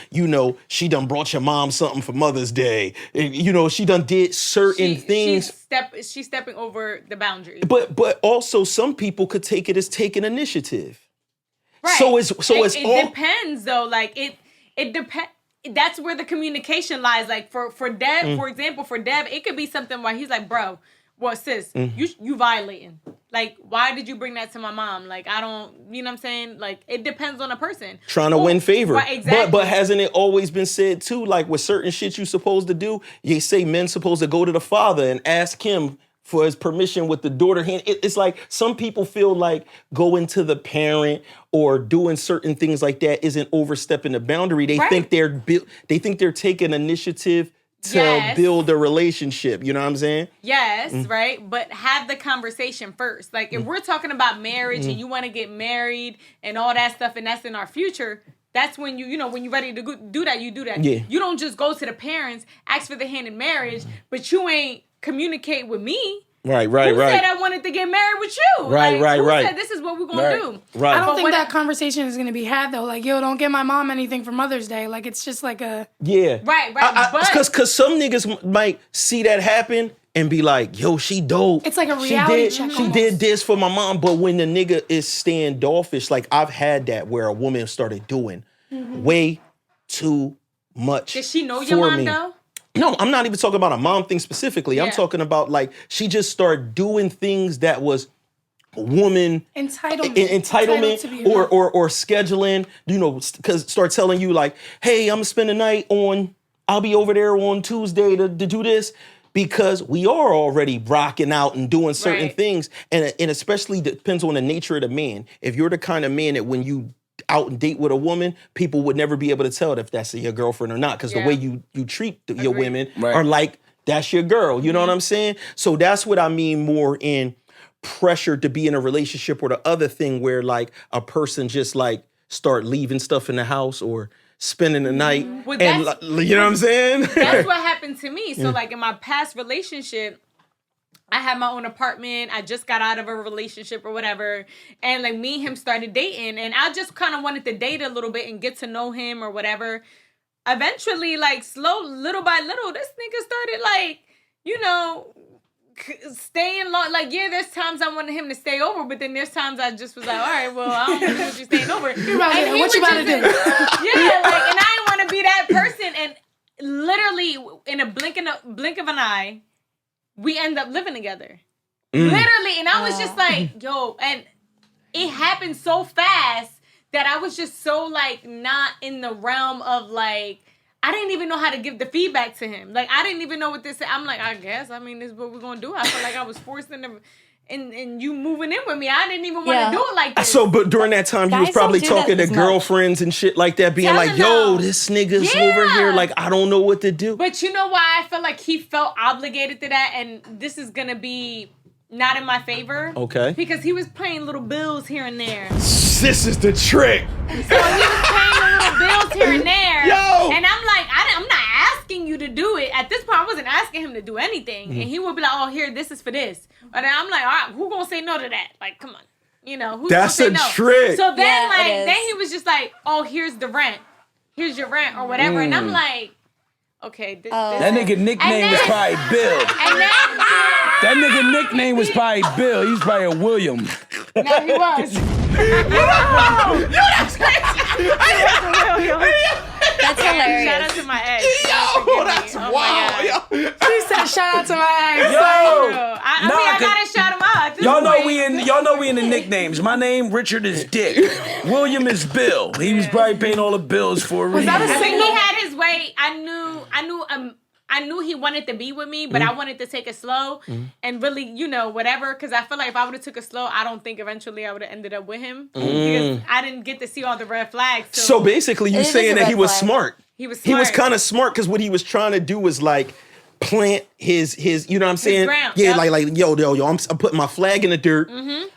she done brought your mom something for Mother's Day. And, she done did certain things. She's stepping over the boundaries. But also some people could take it as taking initiative. Right. So it depends though. Like it depends. That's where the communication lies. Like for Dev, for example, it could be something where he's like, bro, well, sis, you violating. Like, why did you bring that to my mom? Like, I don't, you know what I'm saying? Like, it depends on the person. Trying to win favor. Right, exactly. But hasn't it always been said too, like with certain shit you supposed to do, you say men supposed to go to the father and ask him for his permission with the daughter hand. It's like some people feel like going to the parent or doing certain things like that isn't overstepping the boundary. They think they're taking initiative to build a relationship. You know what I'm saying? Yes, right. But have the conversation first. Like if we're talking about marriage and you want to get married and all that stuff, and that's in our future. That's when when you're ready to do that, you do that. Yeah. You don't just go to the parents, ask for the hand in marriage, but you ain't communicate with me. Right. Who said I wanted to get married with you? Right. Who said this is what we're going to do? Right. I don't think that conversation is going to be had, though. Like, yo, don't get my mom anything for Mother's Day. Like, it's just like a... Yeah. Right. Because some niggas might see that happen and be like, yo, she dope. It's like a reality check. She did this for my mom. But when the nigga is standoffish, like I've had that where a woman started doing way too much. Did she know your mom, though? No, I'm not even talking about a mom thing specifically. Yeah. I'm talking about like she just started doing things that was woman entitlement or scheduling, because start telling you like, hey, I'm gonna spend the night I'll be over there on Tuesday to do this. because we are already rocking out and doing certain Right. things. And especially depends on the nature of the man. If you're the kind of man that when you out and date with a woman, people would never be able to tell if that's your girlfriend or not. Because the Yeah. way you treat your Agreed. women Right. are like, that's your girl. You know what I'm saying? So that's what I mean more in pressure to be in a relationship, or the other thing where like a person just like start leaving stuff in the house or spending the night. Well, And that's- you know what I'm saying? That's what happened to me. So like in my past relationship, I had my own apartment. I just got out of a relationship or whatever. And like me and him started dating. And I just kind of wanted to date a little bit and get to know him or whatever. Eventually, like little by little, this nigga started like, you know, staying long. Like, yeah, there's times I wanted him to stay over, but then there's times I just was like, all right, well, I don't really want you staying over. What you about to do? Yeah, like, and I didn't want to be that person. And literally, in a blink of an eye, we end up living together. Literally, and I was just like, yo, and it happened so fast that I was just so like not in the realm of like, I didn't even know how to give the feedback to him. Like, I didn't even know what this. I'm like, I guess. I mean, this is what we're gonna do. I felt like I was forced into, and you moving in with me. I didn't even want to do it like this. So, but during that time, he was Guys probably don't do that talking to as much. girlfriends and shit like that, being Telling like, yo, them. this nigga's Yeah. over here. Like, I don't know what to do. But you know why I felt like he felt obligated to that, and this is gonna be not in my favor. Okay. Because he was paying little bills here and there. This is the trick. So he was paying the little bills here and there. Yo! And I'm like, I'm not asking you to do it. At this point, I wasn't asking him to do anything. And he would be like, oh, here, this is for this. And then I'm like, all right, who gonna say no to that? Like, come on. You know, who's That's gonna a say no? trick. So then, Yeah, it like, is. then he was just like, oh, here's the rent. Here's your rent or whatever. And I'm like, okay. This, That nigga nickname And was then- probably Bill. and then, That nigga nickname was probably Bill. He was probably a William. no, he was. That's Shout out hilarious. to my ex. Yo, that's Oh my wild. God. Yo. She said, "Shout out to my ex." Yo, I mean, I cause gotta shout him out. At this y'all know point. we in the nicknames. My name Richard is Dick. William is Bill. He was probably paying all the bills for a reason. that a I mean, single? he had his way. I knew he wanted to be with me, but I wanted to take it slow and really, you know, whatever. Because I feel like if I would have took it slow, I don't think eventually I would have ended up with him because I didn't get to see all the red flags. So basically, you It is saying a that he red was flag. smart. He was He was smart. kind of smart because what he was trying to do was like plant his you know what I'm saying? ground, Yeah, yep. like yo, I'm putting my flag in the dirt.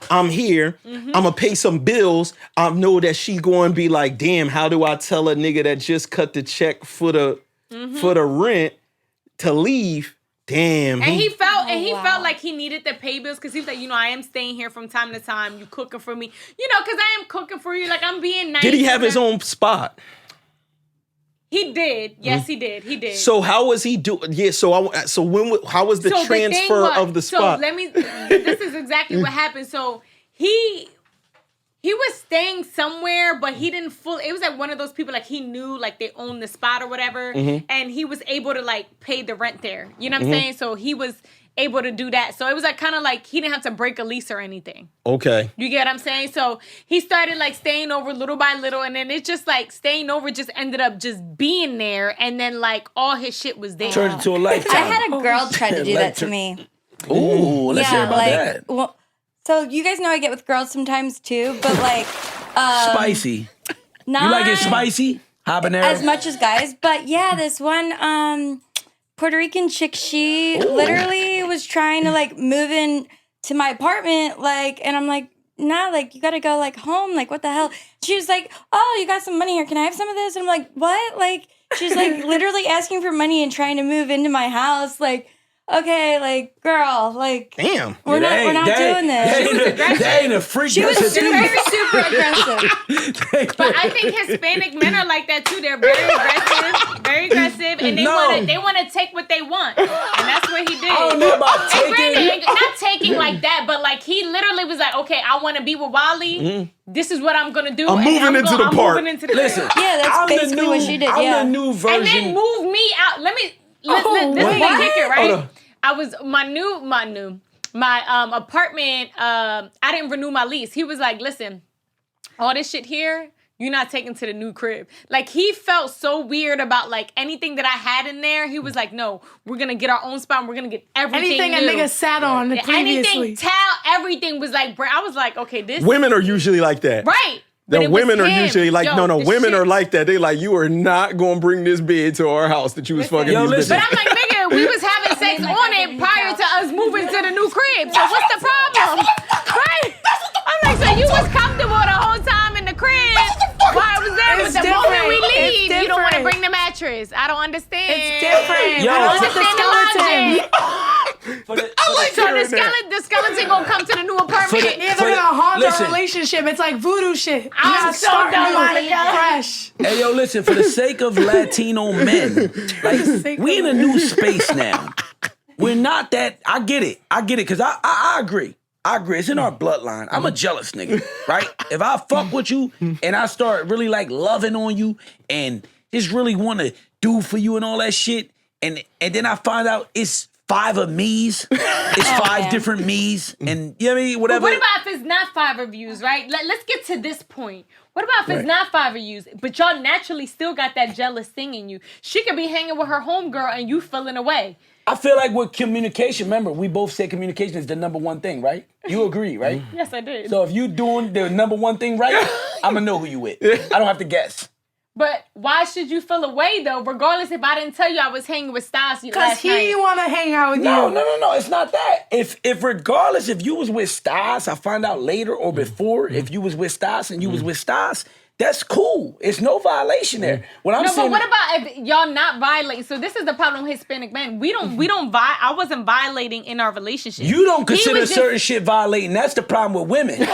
I'm here. I'm gonna pay some bills. I know that she going to be like, damn, how do I tell a nigga that just cut the check for the rent to leave? Damn. And he felt wow. felt like he needed to pay bills because he was like, you know, I am staying here from time to time. You cooking for me, you know, because I am cooking for you. Like I'm being nice. Did he have his and- own spot? He did. Yes, he did. He did. So how was he doing? Yeah. So how was the So thing transfer was- of the spot? So this is exactly what happened. So he was staying somewhere, but he didn't it was like one of those people like he knew like they owned the spot or whatever, and he was able to like pay the rent there. You know what I'm saying? So he was able to do that. So it was like kind of like he didn't have to break a lease or anything. Okay. You get what I'm saying? So he started like staying over little by little, and then it just like staying over just ended up just being there, and then like all his shit was there. Turned into a lifetime. I had a girl try to do that to Like, me. Ooh, let's hear about that. Well, so you guys know I get with girls sometimes too, but like Spicy. not You like it spicy? Habanero? as much as guys. But yeah, this one Puerto Rican chick, she literally was trying to like move in to my apartment, like, and I'm like, nah, like you gotta go like home, like what the hell? She was like, oh, you got some money here, can I have some of this? And I'm like, what? Like she's like literally asking for money and trying to move into my house, like, okay, like girl, like Damn. we're not doing this. That ain't a freak. She was That's a thief. very super aggressive. But I think Hispanic men are like that too. They're very aggressive, and they want to take what they want, and that's what he did. I don't know about And taking. granted, not taking like that, but like he literally was like, okay, I want to be with Wally. This is what I'm gonna do. I'm and moving into the I'm park. moving into the Listen, Yeah, that's I'm the basically what she did, I'm yeah. the new and version. then move me out. Let me what? kick it, right? Hold on. I was my apartment. I didn't renew my lease. He was like, listen, all this shit here, you're not taking to the new crib. Like, he felt so weird about, like, anything that I had in there. He was like, no, we're going to get our own spot and we're going to get everything Anything new. a nigga sat on previously. Anything, everything was like, I was like, okay, this. Women are usually like that. Right. The But it was women are him. usually like, Yo, no, the women shit. are like that. They like, you are not going to bring this bed to our house that you was fucking Yo, these listen. bitches. But I'm like, nigga, we was having sex on it prior to us moving to the new crib. So what's the problem? Right? I'm like, so you was comfortable the whole time in the crib while I was there, but It's the moment we different. leave, It's you don't want to different. bring the mattress. I don't understand. It's different. Yo, I don't Understand the understand the logic. So hearing that. the skeleton gonna come to the new apartment. Yeah, they're gonna haunt Listen. our relationship. It's like voodoo shit. I'm so done, Monica. Fresh. Hey, yo, listen, for the sake of Latino men, like, we in a new space now. We're not that, I get it, because I agree. I agree. It's in our bloodline. I'm a jealous nigga, right? If I fuck with you and I start really like loving on you and just really want to do for you and all that shit, and then I find out it's 5 of me's, it's 5 different me's, and you know what I mean? But Whatever. what about if it's not 5 reviews, right? Let's get to this point. What about if it's not 5 reviews, but y'all naturally still got that jealous thing in you? She could be hanging with her homegirl and you feeling away. I feel like with communication, remember, we both said communication is the number one thing, right? You agree, right? Yes, I did. So if you doing the number one thing right, I'm gonna know who you with. I don't have to guess. But why should you feel away though? Regardless if I didn't tell you I was hanging with Stylist Because last night. he want to hang out with No, you. no. It's not that. If regardless if you was with Stas, I find out later or before, if you was with Stas and you was with Stas, that's cool. It's no violation there. What I'm No, saying. but what about if y'all not violating? So this is the problem with Hispanic men. We don't I wasn't violating in our relationship. You don't He consider was just- certain shit violating. That's the problem with women.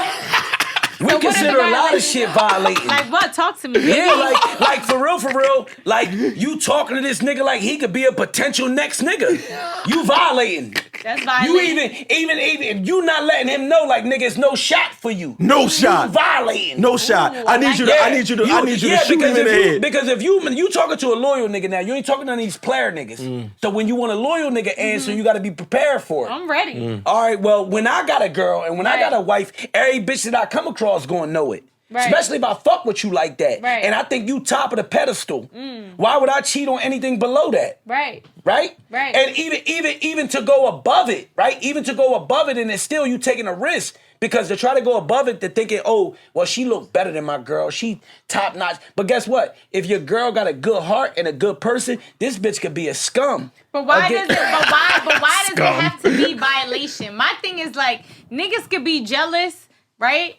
We what is consider the a lot of violation? shit violating. Like what? Talk to me. Yeah, like for real, like you talking to this nigga like he could be a potential next nigga. You violating. That's violating. You even you not letting him know like nigga, it's no shot for you. No shot. You violating. No shot. Ooh, I need you to. Yeah. I need you to shoot him in the head. Because if you talking to a loyal nigga now, you ain't talking to these player niggas. So when you want a loyal nigga answer, you got to be prepared for it. I'm ready. All right, well, when I got a girl and when I got a wife, every bitch that I come across gonna know it. Right. Especially if I fuck with you like that. Right. And I think you top of the pedestal. Why would I cheat on anything below that? Right. Right? Right. And even to go above it, right? Even to go above it and it's still you taking a risk. Because to try to go above it, they're thinking, oh, well, she look better than my girl. She top notch. But guess what? If your girl got a good heart and a good person, this bitch could be a scum. But why Again- does it have to be violation? My thing is like niggas could be jealous, right?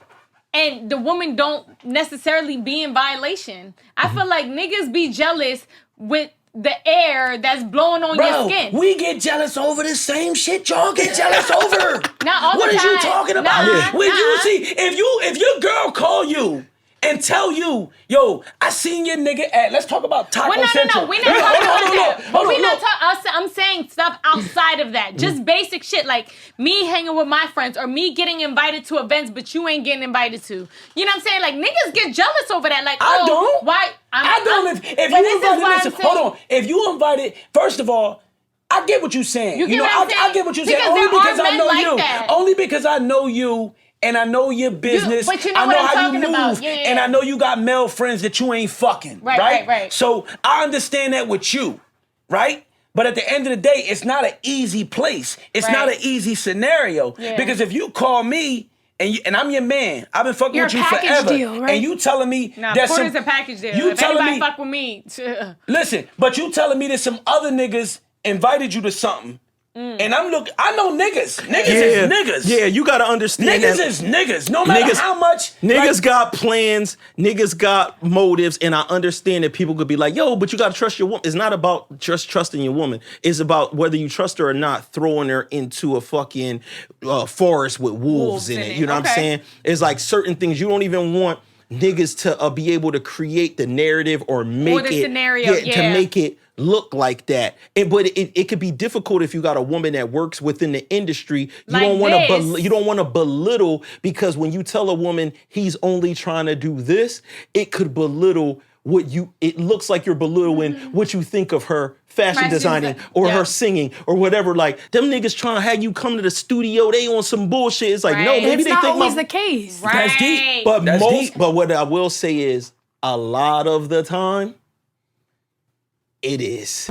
And the woman don't necessarily be in violation. I feel like niggas be jealous with the air that's blowing on your Bro, skin. we get jealous over the same shit y'all get jealous over. Not all the What is you time. talking about? Nah, When you nah. see, if your girl call you and tell you, yo, I seen your nigga at, let's talk about Taco Well, Central. no. We're not talking about that. But we're not hold on. talking. I'm saying stuff outside of that. Just basic shit like me hanging with my friends or me getting invited to events, but you ain't getting invited to. You know what I'm saying? Like niggas get jealous over that. Like, I oh, don't. why? I don't. If but you this is invited, why listen, I'm saying- hold on. If you invited, first of all, I get what you're saying. You get know, what I'm I saying? get what you're saying. Because Only there are because I men know like you. that. Only because I know you. And I know your business. but you know I what know I'm how you talking move. about. Yeah. And I know you got male friends that you ain't fucking. Right. So I understand that with you, right? But at the end of the day, it's not an easy place. It's Right. not an easy scenario. Yeah. Because if you call me and I'm your man, I've been fucking You're with a you package forever. deal, right? And you telling me Nah, there's Porter's some a package deal. You If telling anybody me fuck with me, listen, but you telling me that some other niggas invited you to something. And I know niggas. Niggas is niggas. Yeah, you gotta understand Niggas that. is niggas. No matter how much. Niggas got plans, niggas got motives, and I understand that people could be like, yo, but you gotta trust your woman. It's not about just trusting your woman. It's about whether you trust her or not, throwing her into a fucking forest with wolves in it. You know what I'm Okay. saying? It's like certain things you don't even want niggas to be able to create the narrative or make the it scenario, to yeah. make it look like that. But it could be difficult if you got a woman that works within the industry. You Like don't want to this. you don't want to belittle, because when you tell a woman he's only trying to do this, it could belittle it looks like you're belittling what you think of her fashion designing or her singing or whatever. Like, them niggas trying to have you come to the studio, they on some bullshit. It's like, no, Right. maybe It's they not think always the case. Right. That's deep. but That's deep. but what I will say is a lot of the time, it is.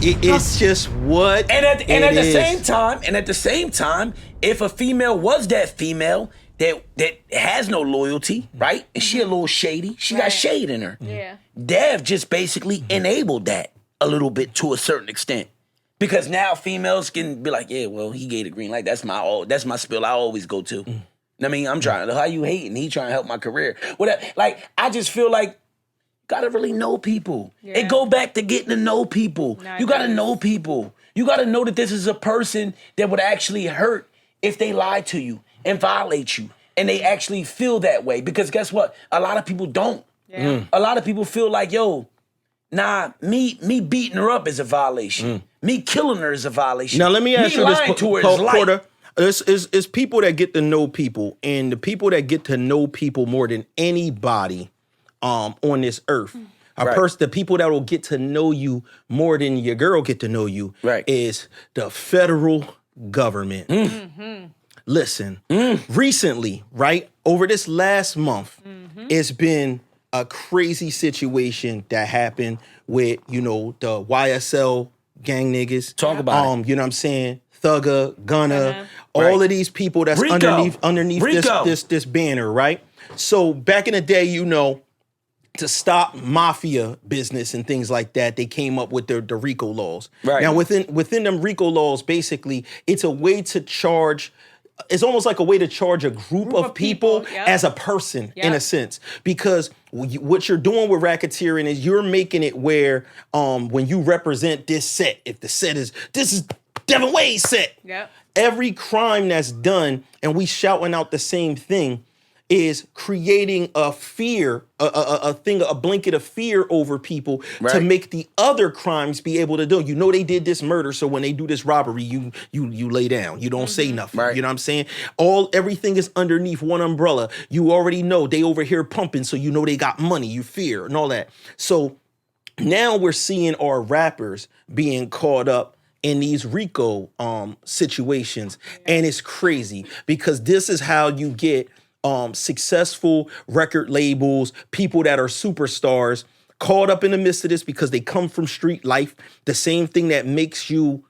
It's just what And at the is. same time, if a female was that female that has no loyalty, right? And she a little shady, she got shade in her. Yeah. Dev just basically enabled that a little bit to a certain extent. Because now females can be like, yeah, well, he gave the green light. That's my spill I always go to. I mean, I'm trying, how you hating? He trying to help my career. Whatever. Like, I just feel like gotta really know people. Yeah. It go back to getting to know people. No, You gotta know people. You gotta know that this is a person that would actually hurt if they lie to you and violate you. And they actually feel that way. Because guess what? A lot of people don't. Yeah. A lot of people feel like, yo, nah, me beating her up is a violation. Me killing her is a violation. Now let me ask you lying this, to her is light. Porter. It's people that get to know people, and the people that get to know people more than anybody on this earth. The people that will get to know you more than your girl get to know you is the federal government. Listen, recently, right, over this last month, it's been a crazy situation that happened with, the YSL gang niggas. Talk about it. You know what I'm saying? Thugger, Gunna, all of these people that's Rico. underneath this banner, right? So back in the day, to stop mafia business and things like that, they came up with the RICO laws. Right. Now within them RICO laws, basically, it's a way to charge. It's almost like a way to charge a group of people as a person, in a sense, because what you're doing with racketeering is you're making it where when you represent this set, if the set is this is Devinwade's set, every crime that's done, and we shouting out the same thing, is creating a fear, a blanket of fear over people to make the other crimes be able to do. They did this murder, so when they do this robbery, you lay down. You don't say nothing. You know what I'm saying? Everything is underneath one umbrella. You already know they over here pumping, so they got money. You fear and all that. So now we're seeing our rappers being caught up in these RICO situations, and it's crazy because this is how you get successful record labels, people that are superstars, caught up in the midst of this because they come from street life, the same thing that makes you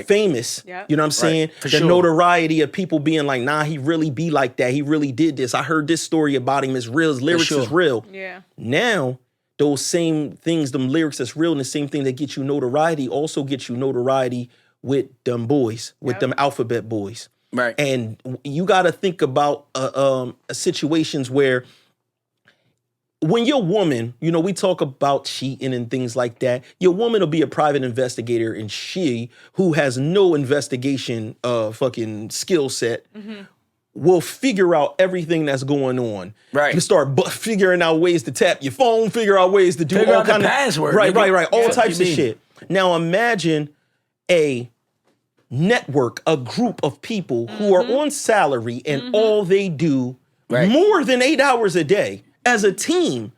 famous. You know what I'm saying? The notoriety of people being like, nah, he really be like that. He really did this. I heard this story about him. It's real. His lyrics is real. Yeah. Now, those same things, them lyrics that's real, and the same thing that get you notoriety also get you notoriety with them boys, with them alphabet boys. Right. And you got to think about situations where when your woman, we talk about cheating and things like that, your woman will be a private investigator, and she, who has no investigation fucking skill set, will figure out everything that's going on. Right. You start figuring out ways to tap your phone, figure out ways to do Figure all out the kind of password. Right. All Yeah. types of You mean. shit. Now imagine a network, a group of people who are on salary and all they do more than 8 hours a day as a team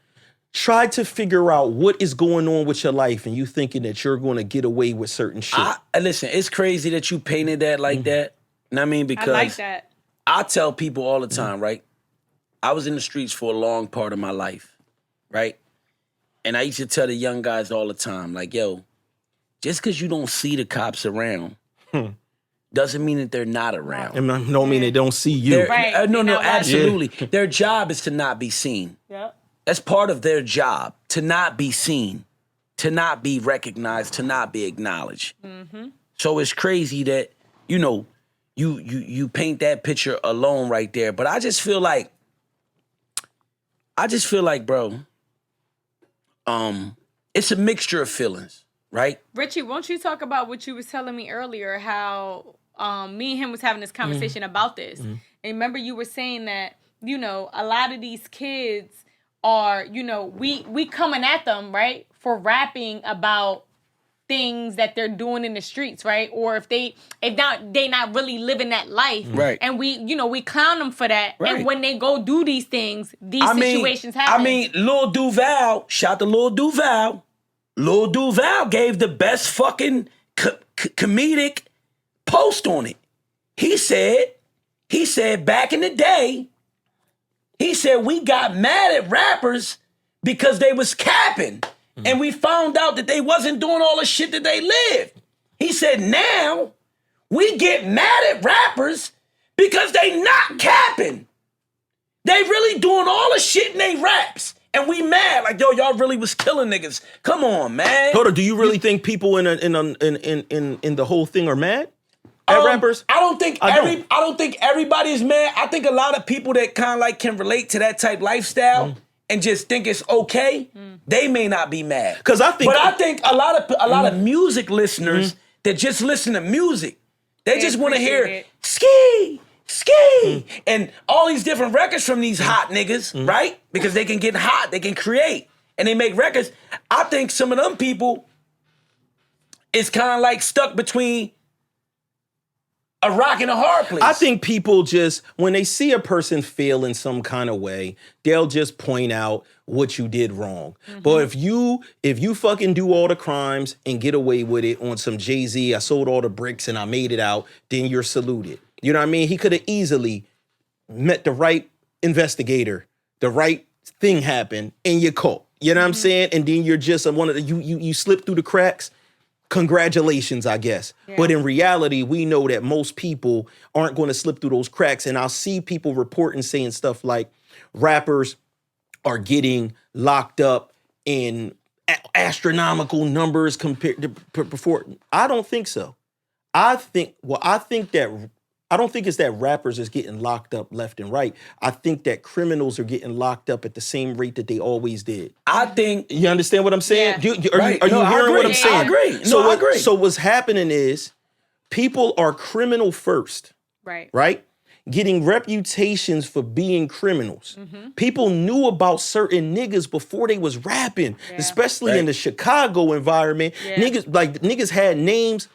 try to figure out what is going on with your life, and you thinking that you're going to get away with certain shit. Listen, it's crazy that you painted that like that. And I mean, because I like that. I tell people all the time, right? I was in the streets for a long part of my life, right? And I used to tell the young guys all the time, like, yo, just because you don't see the cops around doesn't mean that they're not around. And don't mean they don't see you. No, absolutely. Their job is to not be seen. Yep. That's part of their job, to not be seen, to not be recognized, to not be acknowledged. So it's crazy that, you paint that picture alone right there. But I just feel like, bro, it's a mixture of feelings, right? Richie, won't you talk about what you was telling me earlier, how me and him was having this conversation about this. And remember you were saying that, a lot of these kids are, we coming at them, right, for rapping about things that they're doing in the streets, right? Or if they not really living that life. Right. And we clown them for that. Right. And when they go do these things, situations happen. I mean, Lil Duval, shout to Lil Duval. Lil Duval gave the best fucking comedic post on it. He said back in the day, he said we got mad at rappers because they was capping. And we found out that they wasn't doing all the shit that they lived. He said, now we get mad at rappers because they not capping. They really doing all the shit in they raps. And we mad, like, yo, y'all really was killing niggas. Come on, man. Hold on, do you really think people in the whole thing are mad at rappers? I don't think everybody is mad. I think a lot of people that kind of like can relate to that type lifestyle and just think it's okay, they may not be mad. Because I think a lot of music listeners that just listen to music, they just want to hear ski, and all these different records from these hot niggas, right? Because they can get hot, they can create, and they make records. I think some of them people is kind of like stuck between a rock and a hard place. I think people just, when they see a person fail in some kind of way, they'll just point out what you did wrong. But if you fucking do all the crimes and get away with it on some Jay-Z, I sold all the bricks and I made it out, then you're saluted. You know what I mean? He could have easily met the right investigator, the right thing happened, and you're caught. You know what I'm saying? And then you're just one of the, you slip through the cracks. Congratulations, I guess. Yeah. But in reality, we know that most people aren't going to slip through those cracks. And I'll see people reporting saying stuff like rappers are getting locked up in astronomical numbers compared to before. I don't think so. I don't think it's that rappers is getting locked up left and right. I think that criminals are getting locked up at the same rate that they always did. I think... You understand what I'm saying? Yeah. Are you hearing what I'm saying? I agree. I agree. So what's happening is people are criminal first. Right? Getting reputations for being criminals. People knew about certain niggas before they was rapping, especially in the Chicago environment. Niggas had names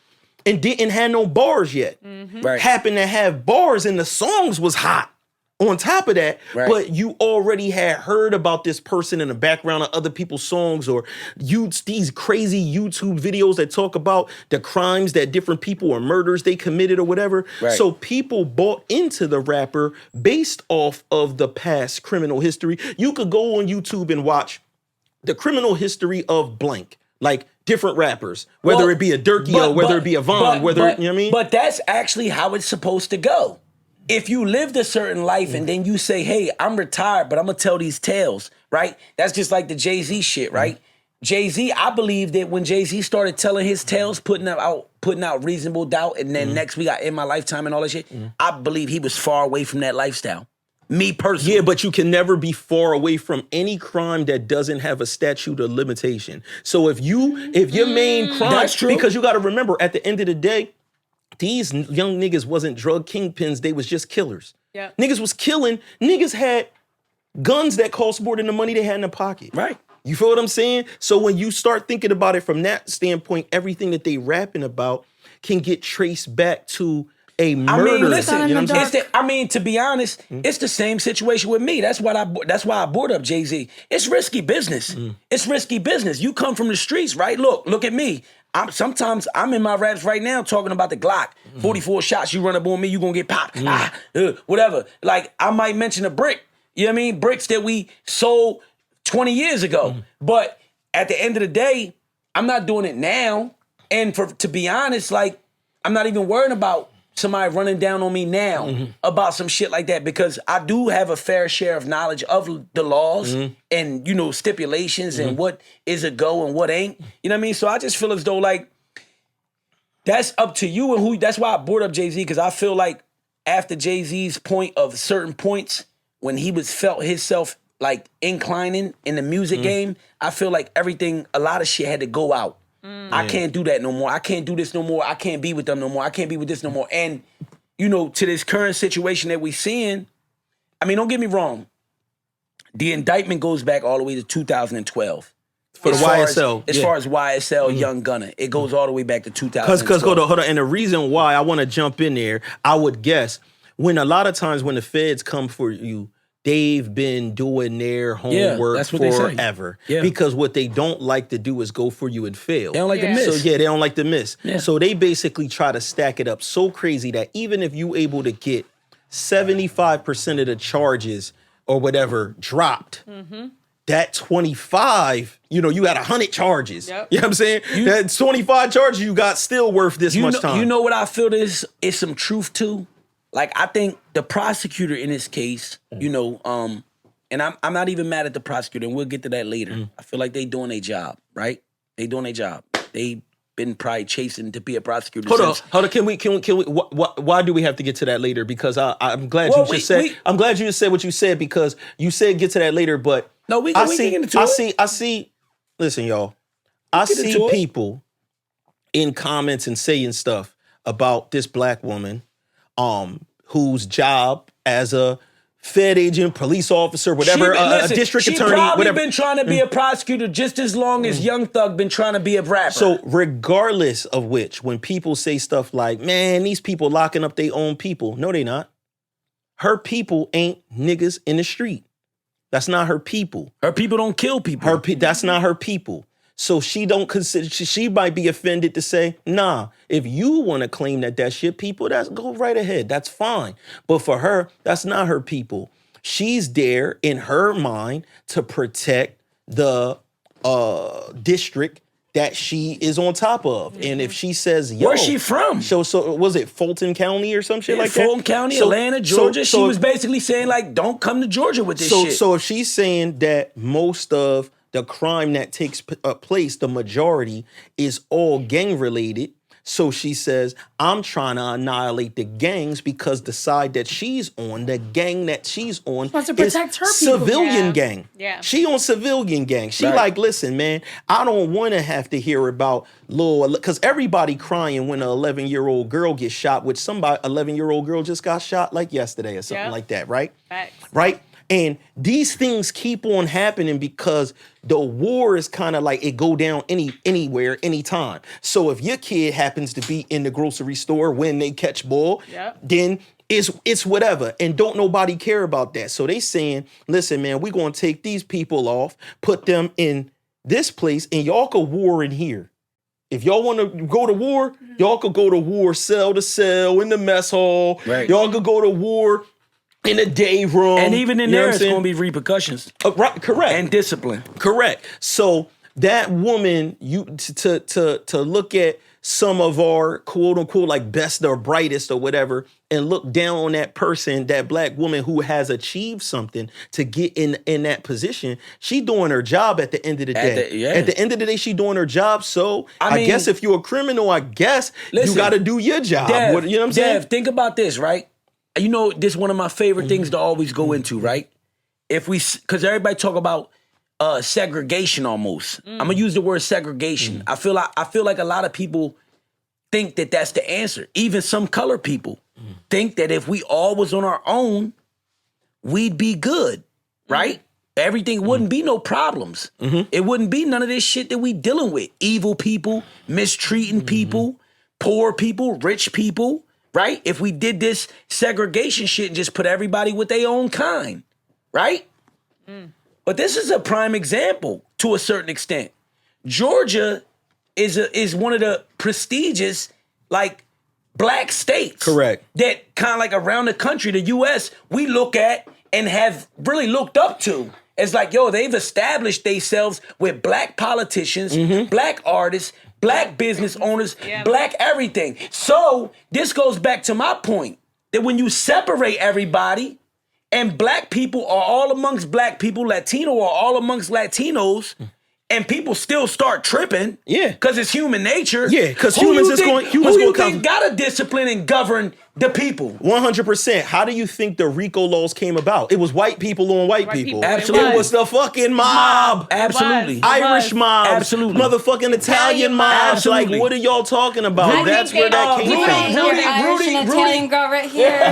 and didn't have no bars yet. Happened to have bars and the songs was hot on top of that, but you already had heard about this person in the background of other people's songs or these crazy YouTube videos that talk about the crimes that different people or murders they committed or whatever. So people bought into the rapper based off of the past criminal history. You could go on YouTube and watch the criminal history of blank. Like different rappers, whether it be a Durkee or whether it be a Von, you know what I mean? But that's actually how it's supposed to go. If you lived a certain life and then you say, hey, I'm retired, but I'm gonna tell these tales, right? That's just like the Jay-Z shit, right? Jay-Z, I believe that when Jay-Z started telling his tales, putting out Reasonable Doubt, and then next we got In My Lifetime and all that shit, I believe he was far away from that lifestyle. Me personally. Yeah, but you can never be far away from any crime that doesn't have a statute of limitation. So if your main crime, that's true. Because you got to remember, at the end of the day, these young niggas wasn't drug kingpins, they was just killers. Yeah. Niggas was killing, niggas had guns that cost more than the money they had in their pocket. Right. You feel what I'm saying? So when you start thinking about it from that standpoint, everything that they rapping about can get traced back to a murder. I mean, listen, you know what I'm saying? To be honest, it's the same situation with me. That's why I brought up Jay-Z. It's risky business. It's risky business. You come from the streets, right? Look at me. Sometimes I'm in my raps right now talking about the Glock. 44 shots, you run up on me, you gonna get popped. Whatever. Like, I might mention a brick. You know what I mean? Bricks that we sold 20 years ago. But at the end of the day, I'm not doing it now. And to be honest, like, I'm not even worrying about somebody running down on me now about some shit like that, because I do have a fair share of knowledge of the laws and, you know, stipulations and what is a go and what ain't. You know what I mean? So I just feel as though, like, that's up to you and that's why I brought up Jay-Z, because I feel like after Jay-Z's point of certain points, when he felt himself like inclining in the music game, I feel like a lot of shit had to go out. I can't do that no more. I can't do this no more. I can't be with them no more. I can't be with this no more. And, you know, to this current situation that we seeing, I mean, don't get me wrong. The indictment goes back all the way to 2012. For the YSL. As far as YSL, Young Gunna. It goes all the way back to 2012. Because hold on. And the reason why I want to jump in there, I would guess, when a lot of times when the feds come for you, they've been doing their homework forever. Because what they don't like to do is go for you and fail. They don't like to miss. So they don't like to miss. So they basically try to stack it up so crazy that even if you able to get 75% of the charges or whatever dropped, that 25, you got 100 charges. Yep. You know what I'm saying? That 25 charges you got still worth this much time. You know what I feel is some truth to? Like, I think the prosecutor in this case, and I'm not even mad at the prosecutor, and we'll get to that later. I feel like they doing their job, right? They doing their job. They been probably chasing to be a prosecutor. Hold on. Can we? Why do we have to get to that later? Because I'm glad you just said. I'm glad you just said what you said, because you said get to that later. But no, we can get into it. I see. Listen, y'all. I see people in comments and saying stuff about this black woman, whose job as a Fed agent, police officer, whatever, a district attorney, probably whatever. Been trying to be a prosecutor just as long as Young Thug been trying to be a rapper. So regardless of which, when people say stuff like, man, these people locking up their own people. No, they not. Her people ain't niggas in the street. That's not her people. Her people don't kill people. That's not her people. So she don't consider, she might be offended to say, nah, if you want to claim that that's your people, go right ahead. That's fine. But for her, that's not her people. She's there in her mind to protect the district that she is on top of. And if she says, yo. Where's she from? So was it Fulton County or some shit like that? Fulton County, Atlanta, Georgia. She was basically saying, like, don't come to Georgia with this shit. So if she's saying that most of the crime that takes place, the majority, is all gang related. So she says, I'm trying to annihilate the gangs because the side that she's on, the gang that she's on, wants to protect her people. Civilian gang. Yeah. She on civilian gang. She like, listen, man, I don't want to have to hear about because everybody crying when an 11-year-old girl gets shot, which 11-year-old girl just got shot like yesterday or something like that, right? Facts. Right? And these things keep on happening because the war is kind of like it go down anywhere, anytime. So if your kid happens to be in the grocery store when they catch ball, then it's whatever. And don't nobody care about that. So they saying, listen, man, we're going to take these people off, put them in this place, and y'all could war in here. If y'all want to go to war, y'all could go to war cell to cell in the mess hall. Right. Y'all could go to war in a day room. And even in there, it's going to be repercussions. Right, correct. And discipline. Correct. So that woman, to look at some of our quote unquote like best or brightest or whatever, and look down on that person, that black woman who has achieved something to get in that position, she doing her job at the end of the day. At the end of the day, she doing her job. So I mean, guess if you're a criminal, I guess you got to do your job. Dev, you know what I'm saying? Dev, think about this, right? You know, this is one of my favorite things to always go into, right? Because everybody talk about segregation almost. I'm gonna use the word segregation. I feel like a lot of people think that that's the answer. Even some colored people think that if we all was on our own, we'd be good, right? Everything wouldn't be no problems. It wouldn't be none of this shit that we dealing with. Evil people, mistreating people, poor people, rich people. Right? If we did this segregation shit and just put everybody with their own kind, right? But this is a prime example to a certain extent. Georgia is one of the prestigious, like, black states. Correct. That kind of like around the country, the U.S., we look at and have really looked up to. It's like, yo, they've established themselves with black politicians, black artists, black business owners, black everything. So this goes back to my point that when you separate everybody and black people are all amongst black people, Latino are all amongst Latinos, and people still start tripping, because it's human nature. Yeah, because humans gotta discipline and govern the people? 100%. How do you think the RICO laws came about? It was white people on white people. Absolutely. It was the fucking mob. Absolutely. Irish mob. Absolutely. Motherfucking Italian mob. Absolutely. Like, what are y'all talking about? That's where that came from. Italian girl right here.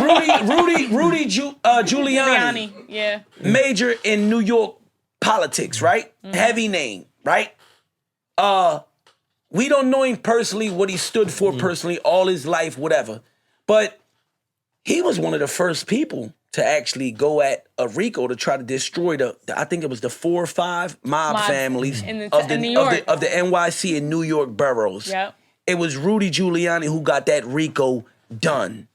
Rudy Giuliani. Yeah. Major in New York politics, right? Heavy name, right? We don't know him personally, what he stood for personally, all his life, whatever. But he was one of the first people to actually go at a RICO to try to destroy I think it was the 4 or 5 mob families in of the NYC and New York boroughs. Yep. It was Rudy Giuliani who got that RICO done.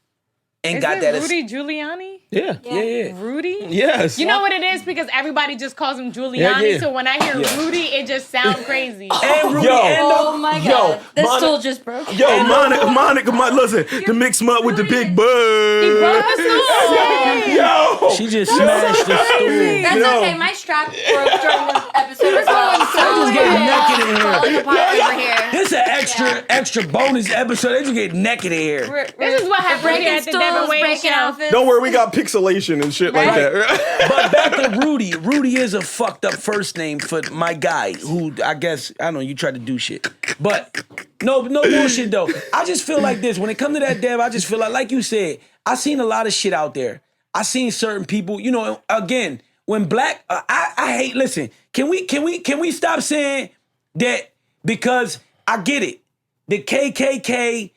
And Is got it that Rudy Giuliani? Yeah. Rudy? Yes. You know what it is? Because everybody just calls him Giuliani. Yeah. So when I hear Rudy, it just sounds crazy. And Rudy, Oh my God. This stool just broke. Monica, listen, the mix mud with the big He bud. broke the stool. Yo. she just smashed the stool. That's okay. My strap broke during this episode as well. just getting naked in here. Falling apart over here. This is an extra bonus episode. They just get naked in here. This is what happened here Breaking at the stools, Devinwade breaking Show. outfits. Don't worry, we got pixelation and shit like that. But back to Rudy. Rudy is a fucked up first name for my guy, who I guess, I don't know, you tried to do shit. But no bullshit though. I just feel like this. When it comes to that Dev, I just feel like you said, I seen a lot of shit out there. I seen certain people, you know, again, when black, I hate, listen, can we stop saying that, because I get it. The KKK,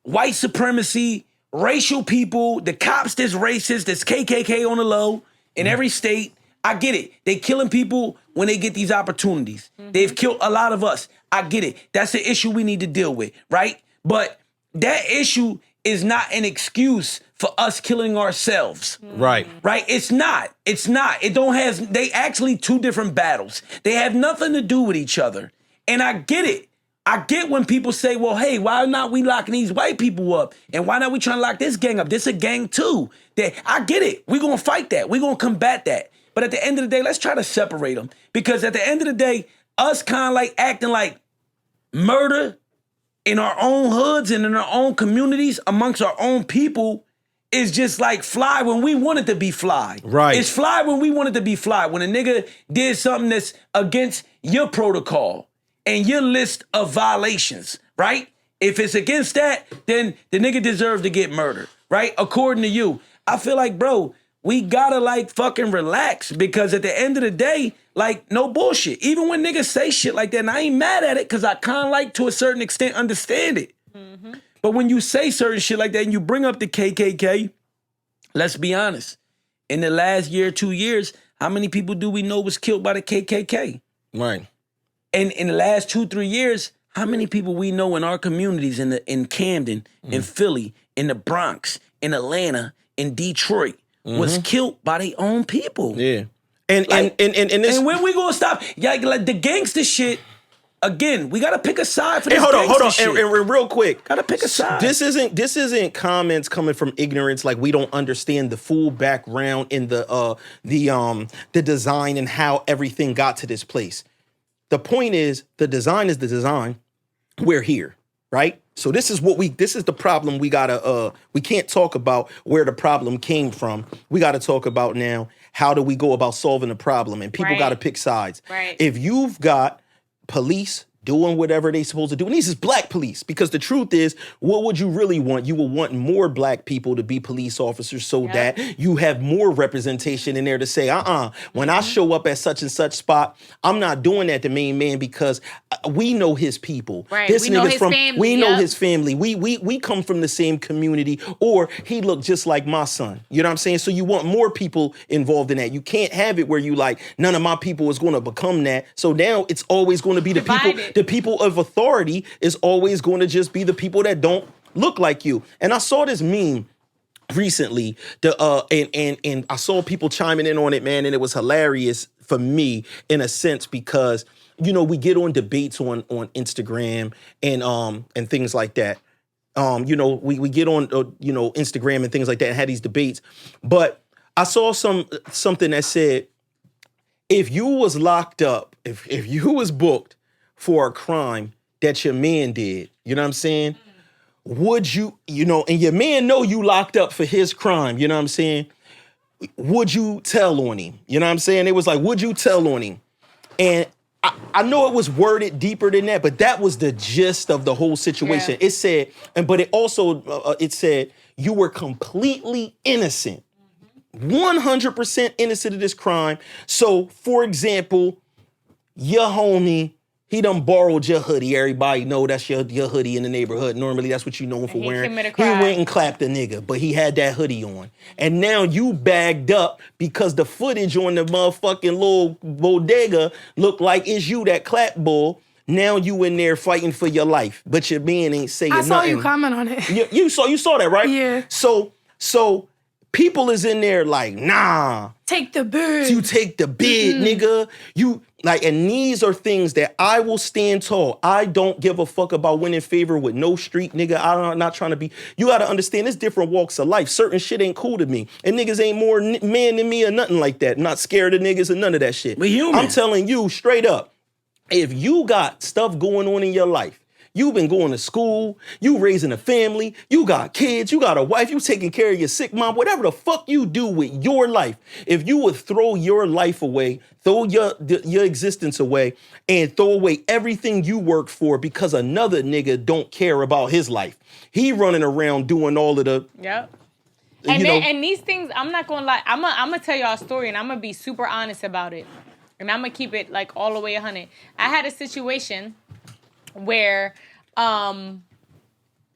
white supremacy, racial people, the cops that's racist, that's KKK on the low in every state. I get it. They killing people when they get these opportunities. They've killed a lot of us. I get it. That's the issue we need to deal with, right? But that issue is not an excuse for us killing ourselves. Right. Right? It's not. It don't have, they actually two different battles. They have nothing to do with each other. And I get it. I get when people say, well, hey, why not we locking these white people up? And why not we trying to lock this gang up? This a gang too. I get it. We're going to fight that. We're going to combat that. But at the end of the day, let's try to separate them. Because at the end of the day, us kind of like acting like murder in our own hoods and in our own communities amongst our own people is just like fly when we want it to be fly. Right. It's fly when we want it to be fly. When a nigga did something that's against your protocol and your list of violations, right? If it's against that, then the nigga deserves to get murdered, right? According to you. I feel like, bro, we gotta like fucking relax, because at the end of the day, like, no bullshit. Even when niggas say shit like that, and I ain't mad at it, because I kind of like, to a certain extent, understand it. But when you say certain shit like that and you bring up the KKK, let's be honest. In the last year, 2 years, how many people do we know was killed by the KKK? Right. And in the last 2-3 years, how many people we know in our communities in Camden, in Philly, in the Bronx, in Atlanta, in Detroit, was killed by their own people? Yeah. And this, And when we gonna stop? Yeah, like the gangster shit. Again, we gotta pick a side for this. hold on, shit. and real quick, Gotta pick a side. This isn't comments coming from ignorance, like we don't understand the full background in the design and how everything got to this place. The point is, the design is the design. We're here, right? So this is the problem we gotta, we can't talk about where the problem came from. We gotta talk about now, how do we go about solving the problem? And people gotta pick sides. Right. If you've got police doing whatever they supposed to do, and these is black police, because the truth is, what would you really want? You would want more black people to be police officers so that you have more representation in there to say, when I show up at such and such spot, I'm not doing that to main man, because we know his people. Right. This We know nigga's his from, family. we know Yep. his family. We come from the same community, or he looked just like my son. You know what I'm saying? So you want more people involved in that. You can't have it where you like, none of my people is going to become that. So now it's always going to be the people of authority is always going to just be the people that don't look like you. And I saw this meme recently, and I saw people chiming in on it, man, and it was hilarious for me in a sense, because you know, we get on debates on Instagram and things like that. You know, we get on Instagram and things like that and had these debates. But I saw something that said, if you was locked up, if you was booked for a crime that your man did, you know what I'm saying? Would you know, and your man know you locked up for his crime, you know what I'm saying? Would you tell on him? You know what I'm saying? It was like, would you tell on him? And I know it was worded deeper than that, but that was the gist of the whole situation. Yeah. It said, but it also, it said, you were completely innocent. 100% innocent of this crime. So, for example, your homie, he done borrowed your hoodie. Everybody know that's your hoodie in the neighborhood. Normally, that's what you known for he wearing. committed He crime. went and clapped a nigga, but he had that hoodie on. And now you bagged up because the footage on the motherfucking little bodega looked like it's you that clap bull. Now you in there fighting for your life, but your man ain't saying I nothing. saw you comment on it. You saw that, right? Yeah. So people is in there like, nah. Take the bid. You take the bid, nigga. You like, and these are things that I will stand tall. I don't give a fuck about winning favor with no street, nigga. I'm not trying to be. You gotta understand, there's different walks of life. Certain shit ain't cool to me, and niggas ain't more man than me or nothing like that. I'm not scared of niggas or none of that shit. We human. I'm telling you straight up, if you got stuff going on in your life. You've been going to school, you raising a family, you got kids, you got a wife, you taking care of your sick mom, whatever the fuck you do with your life. If you would throw your life away, throw your existence away, and throw away everything you worked for because another nigga don't care about his life. He running around doing all of the... Yep. And these things, I'm not gonna lie, I'm gonna tell y'all a story and I'm gonna be super honest about it. And I'm gonna keep it like all the way 100. I had a situation where,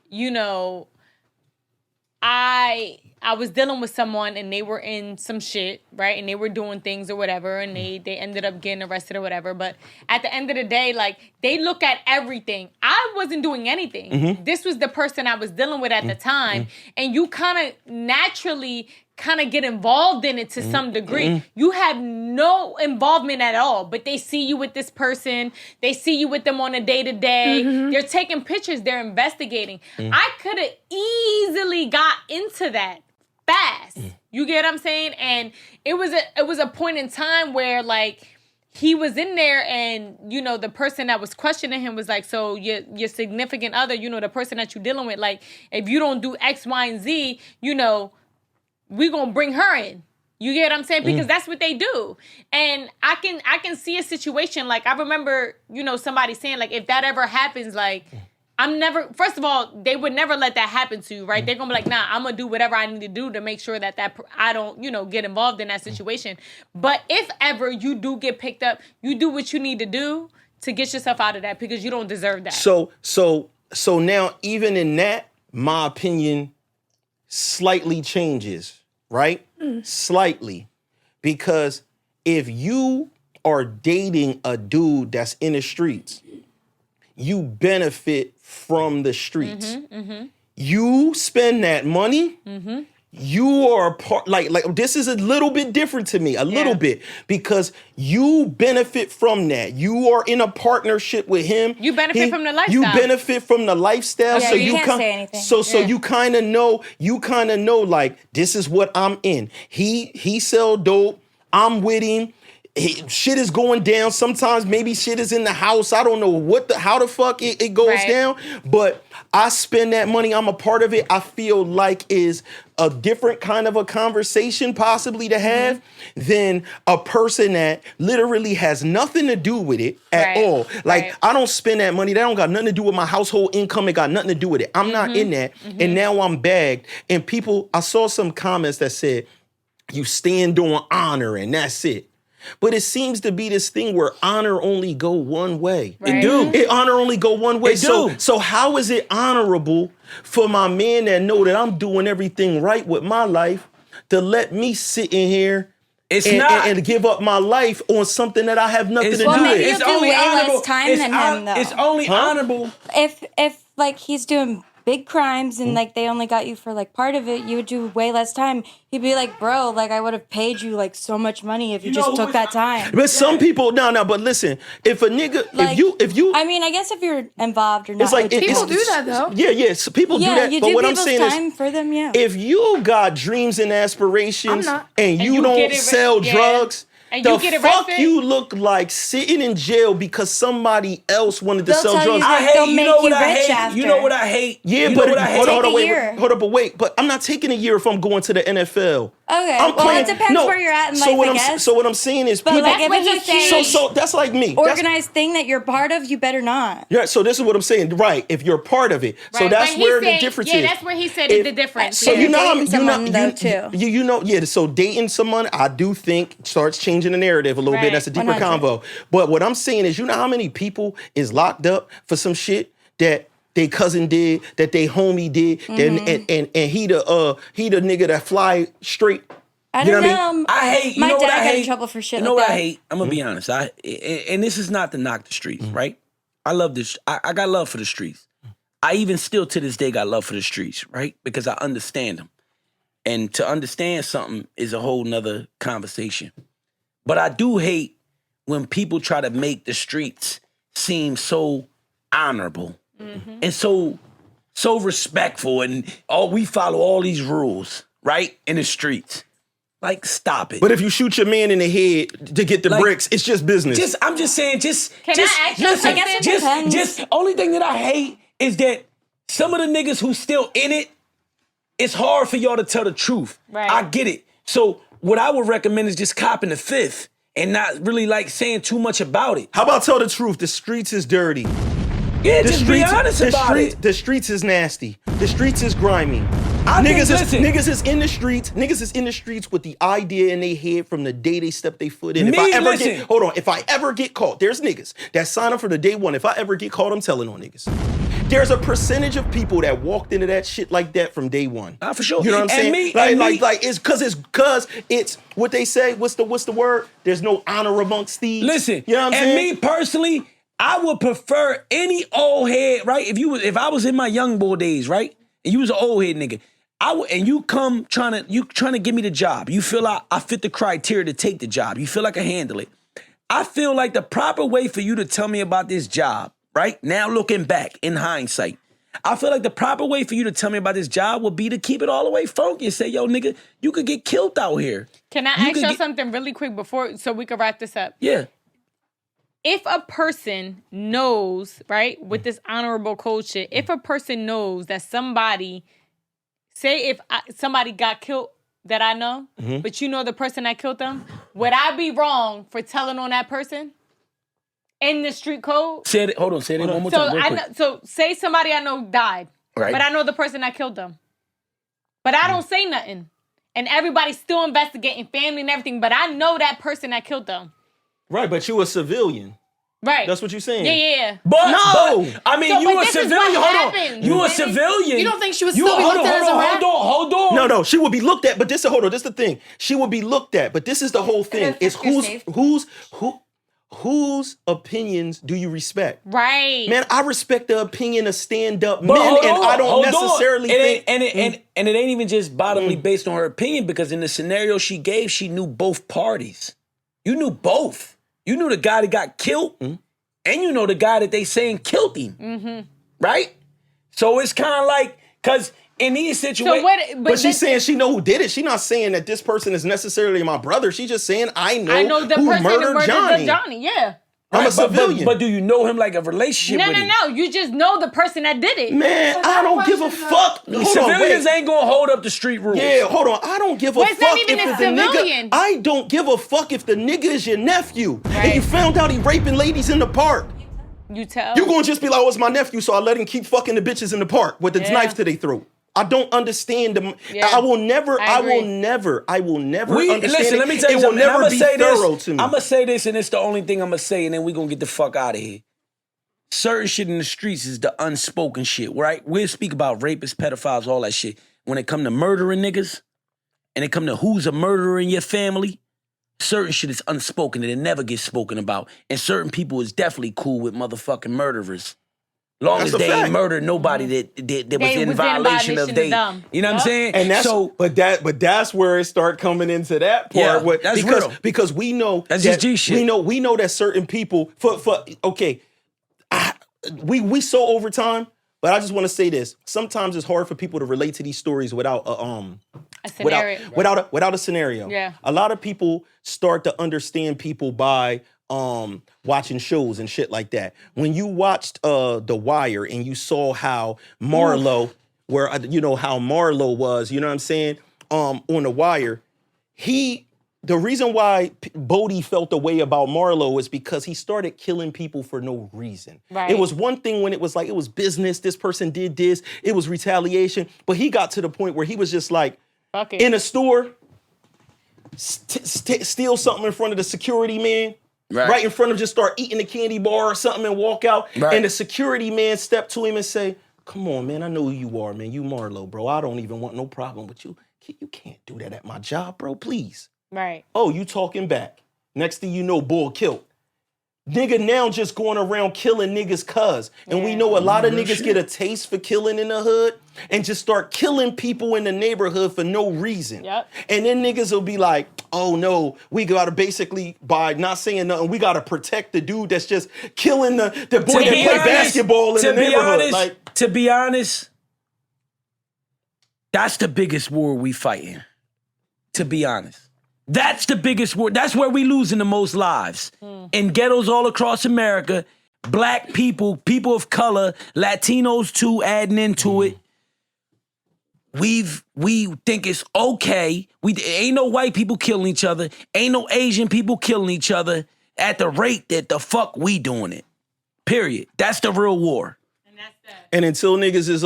you know, I was dealing with someone and they were in some shit, right? And they were doing things or whatever, and they ended up getting arrested or whatever. But at the end of the day, like, they look at everything. I wasn't doing anything. This was the person I was dealing with at the time. And you kind of naturally kind of get involved in it to some degree. You have no involvement at all, but they see you with this person. They see you with them on a day-to-day. They're taking pictures. They're investigating. I could have easily got into that fast. You get what I'm saying? And it was a point in time where, like, he was in there and, you know, the person that was questioning him was like, so your significant other, you know, the person that you're dealing with, like, if you don't do X, Y, and Z, you know, we gonna bring her in. You get what I'm saying? Because that's what they do. And I can see a situation, like, I remember, you know, somebody saying, like, if that ever happens, like, first of all, they would never let that happen to you, right? They're gonna be like, nah, I'm gonna do whatever I need to do to make sure that I don't, you know, get involved in that situation. But if ever you do get picked up, you do what you need to do to get yourself out of that because you don't deserve that. So now, even in that, my opinion slightly changes, right? Slightly. Because if you are dating a dude that's in the streets, you benefit from the streets. You spend that money, you are a part, like this is a little bit different to me, a little bit, because you benefit from that. You are in a partnership with him. You benefit from the lifestyle. You benefit from the lifestyle. Yeah, so you can't say anything. So you kind of know, like, this is what I'm in. He sell dope. I'm with him. Shit is going down. Sometimes maybe shit is in the house. I don't know how the fuck it goes down. But I spend that money. I'm a part of it. I feel like is a different kind of a conversation possibly to have than a person that literally has nothing to do with it at all. Like, I don't spend that money. That don't got nothing to do with my household income. It got nothing to do with it. I'm not in that. And now I'm bagged. And people, I saw some comments that said, you stand on honor and that's it. But it seems to be this thing where honor only go one way. It do. Honor only go one way. It do. So how is it honorable for my man that know that I'm doing everything right with my life to let me sit in here and give up my life on something that I have nothing to do with? Maybe It's you'll do way less time than him, though. It's only honorable. If like he's doing big crimes and like they only got you for like part of it, you would do way less time. He'd be like, bro, like I would have paid you like so much money if you just took that time. But some people, but listen, if a nigga, like, if you, I mean, I guess if you're involved or not, it's like people do that though. Yeah, so people do that. You but do what I'm people's saying time is, for them, if you got dreams and aspirations and you don't sell drugs. And the you get fuck arrested? you look like sitting in jail because somebody else wanted to They'll sell tell drugs. you that they'll make you rich after. You know what I hate? Yeah, you but know what I hate? But I'm not taking a year if I'm going to the NFL. Okay, well, it depends where you're at in life, I guess. So what I'm saying is, But people, like, if it's a huge so that's like me. organized thing that you're part of, you better not. Yeah, so this is what I'm saying. Right, if you're part of it, so Right, that's but he where said- the difference yeah, is. that's where he said is the difference. So Yeah, you know how dating someone, though, too. you know, yeah. So dating someone, I do think starts changing the narrative a little bit. Right. That's a deeper 100. convo. But what I'm saying is, you know how many people is locked up for some shit that they cousin did, that they homie did, and he the nigga that fly straight. I You know don't what I mean? know. I hate. You My know what dad I got hate? in trouble for shit You know like what that. I hate? I'm gonna be honest. And this is not to knock the streets, right? I love this. I got love for the streets. I even still to this day got love for the streets, right? Because I understand them. And to understand something is a whole nother conversation. But I do hate when people try to make the streets seem so honorable and so respectful, and we follow all these rules, right? In the streets. Like, stop it. But if you shoot your man in the head to get the bricks, it's just business. I'm just saying, Can I ask you listen, something? I guess it depends. just only thing that I hate is that some of the niggas who still in it, it's hard for y'all to tell the truth. Right. I get it. So what I would recommend is just copping the fifth and not really like saying too much about it. How about tell the truth? The streets is dirty. Yeah, just be honest about it. The streets is nasty. The streets is grimy. Listen. Niggas is in the streets. Niggas is in the streets with the idea in their head from the day they step their foot in. If I ever get caught, there's niggas that sign up for the day one. If I ever get caught, I'm telling on niggas. There's a percentage of people that walked into that shit like that from day one. For sure. You know what I'm saying? It's because it's what they say. What's the word? There's no honor amongst thieves. Listen, you know what I'm saying? Me personally, I would prefer any old head, right? If I was in my young boy days, right, and you was an old head nigga, and you come trying to give me the job. You feel I fit the criteria to take the job. You feel like I handle it. I feel like the proper way for you to tell me about this job, right? Now looking back in hindsight, I feel like the proper way for you to tell me about this job would be to keep it all the way funky and say, yo, nigga, you could get killed out here. Can I ask you something really quick so we can wrap this up? Yeah. If a person knows, right, with this honorable code shit, if a person knows that somebody, say if somebody got killed that I know, but you know the person that killed them, would I be wrong for telling on that person in the street code? Hold on, say it one more time. So say somebody I know died, right, but I know the person that killed them. But I don't say nothing. And everybody's still investigating, family and everything, but I know that person that killed them. Right, but you a civilian. Right. That's what you're saying. Yeah. But no. I mean, you a civilian. Hold on. You a civilian. You don't think she was still be looked at as a rat? Hold on. No, she would be looked at, but this is the thing. She would be looked at, but this is the whole thing. It's whose opinions do you respect? Right. Man, I respect the opinion of stand-up men, and I don't necessarily think... And it ain't even just bottomly based on her opinion, because in the scenario she gave, she knew both parties. You knew both. You knew the guy that got killed, and you know the guy that they saying killed him. Right? So it's kind of like, because in these situations... But she's saying she know who did it. She's not saying that this person is necessarily my brother. She's just saying, I know the who person murdered Johnny. Yeah. I'm a civilian. But do you know him like a relationship with him? No. You just know the person that did it. Man, I don't give a fuck. Civilians ain't gonna hold up the street rules. Yeah, hold on. I don't give a fuck if the nigga... I don't give a fuck if the nigga is your nephew. Right. And you found out he raping ladies in the park. You tell. You're gonna just be like, oh, it's my nephew, so I let him keep fucking the bitches in the park with the knife to their throat. I don't understand them. Yeah. I will never understand. Listen, let me tell you something. It will never be thorough to me. I'm going to say this, and it's the only thing I'm going to say, and then we're going to get the fuck out of here. Certain shit in the streets is the unspoken shit, right? We'll speak about rapists, pedophiles, all that shit. When it come to murdering niggas, and it come to who's a murderer in your family, certain shit is unspoken, and it never gets spoken about. And certain people is definitely cool with motherfucking murderers. Long as they ain't murdered nobody that was in violation of they, you know what I'm saying? And that's but that's where it start coming into that part. Yeah, that's real. Because we know that's just G shit. We know that certain people we so over time, but I just want to say this. Sometimes it's hard for people to relate to these stories without a scenario. Without a scenario. Yeah. A lot of people start to understand people by watching shows and shit like that. When you watched The Wire and you saw how Marlo, how Marlo was, you know what I'm saying, on The Wire, the reason why Bodie felt the way about Marlo is because he started killing people for no reason. Right. It was one thing when it was like, it was business, this person did this, it was retaliation, but he got to the point where he was just like, in a store, steal something in front of the security man, right in front of, just start eating a candy bar or something and walk out. Right. And the security man stepped to him and say, come on, man, I know who you are, man. You Marlo, bro. I don't even want no problem with you. You can't do that at my job, bro, please. Right. Oh, you talking back. Next thing you know, bull killed. nigga now just going around killing niggas cuz. And we know a lot of niggas get a taste for killing in the hood and just start killing people in the neighborhood for no reason. Yep. And then niggas will be like, oh no, we gotta basically, by not saying nothing, we gotta protect the dude that's just killing the boy that play basketball in the neighborhood. To be honest, that's the biggest war we fighting. To be honest. That's the biggest war. That's where we losing the most lives. In ghettos all across America, black people, people of color, Latinos too, adding into it. We think it's okay. Ain't no white people killing each other. Ain't no Asian people killing each other at the rate that the fuck we doing it. Period. That's the real war. And that's that. And until niggas is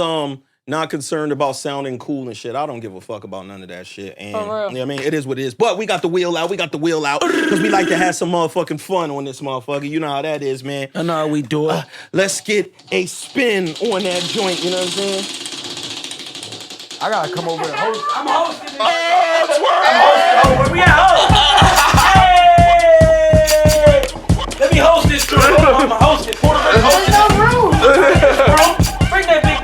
not concerned about sounding cool and shit, I don't give a fuck about none of that shit. And For real. you know what I mean, it is what it is. But we got the wheel out. Because we like to have some motherfucking fun on this motherfucker. You know how that is, man. I know how we do it. Let's get a spin on that joint. You know what I'm saying? I gotta come over and host. I'm hosting. Where we at? Hey! Let me host this joint. I'm gonna host it. Porta Rich host it. Bring that big.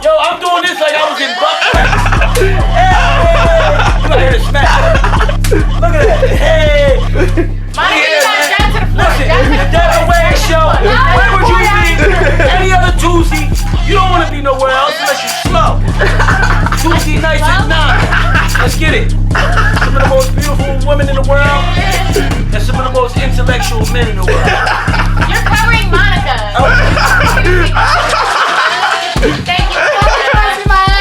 Yo, I'm doing this like I was in Buckshot. Hey! Look at here to smash. Look at that. Hey! Listen, the Devinwade Show. Where would you be any other Tuesday? You don't want to be nowhere else unless you're slow. Tuesday nights at 9. Let's get it. Some of the most beautiful women in the world and some of the most intellectual men in the world. You're covering Monica. Thank you so much.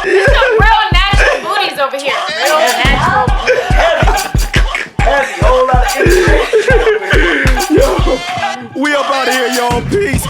There's some real natural booties over here. Real natural booties. Heavy, whole lot of inspiration. Yo, we up out of here, y'all. Peace.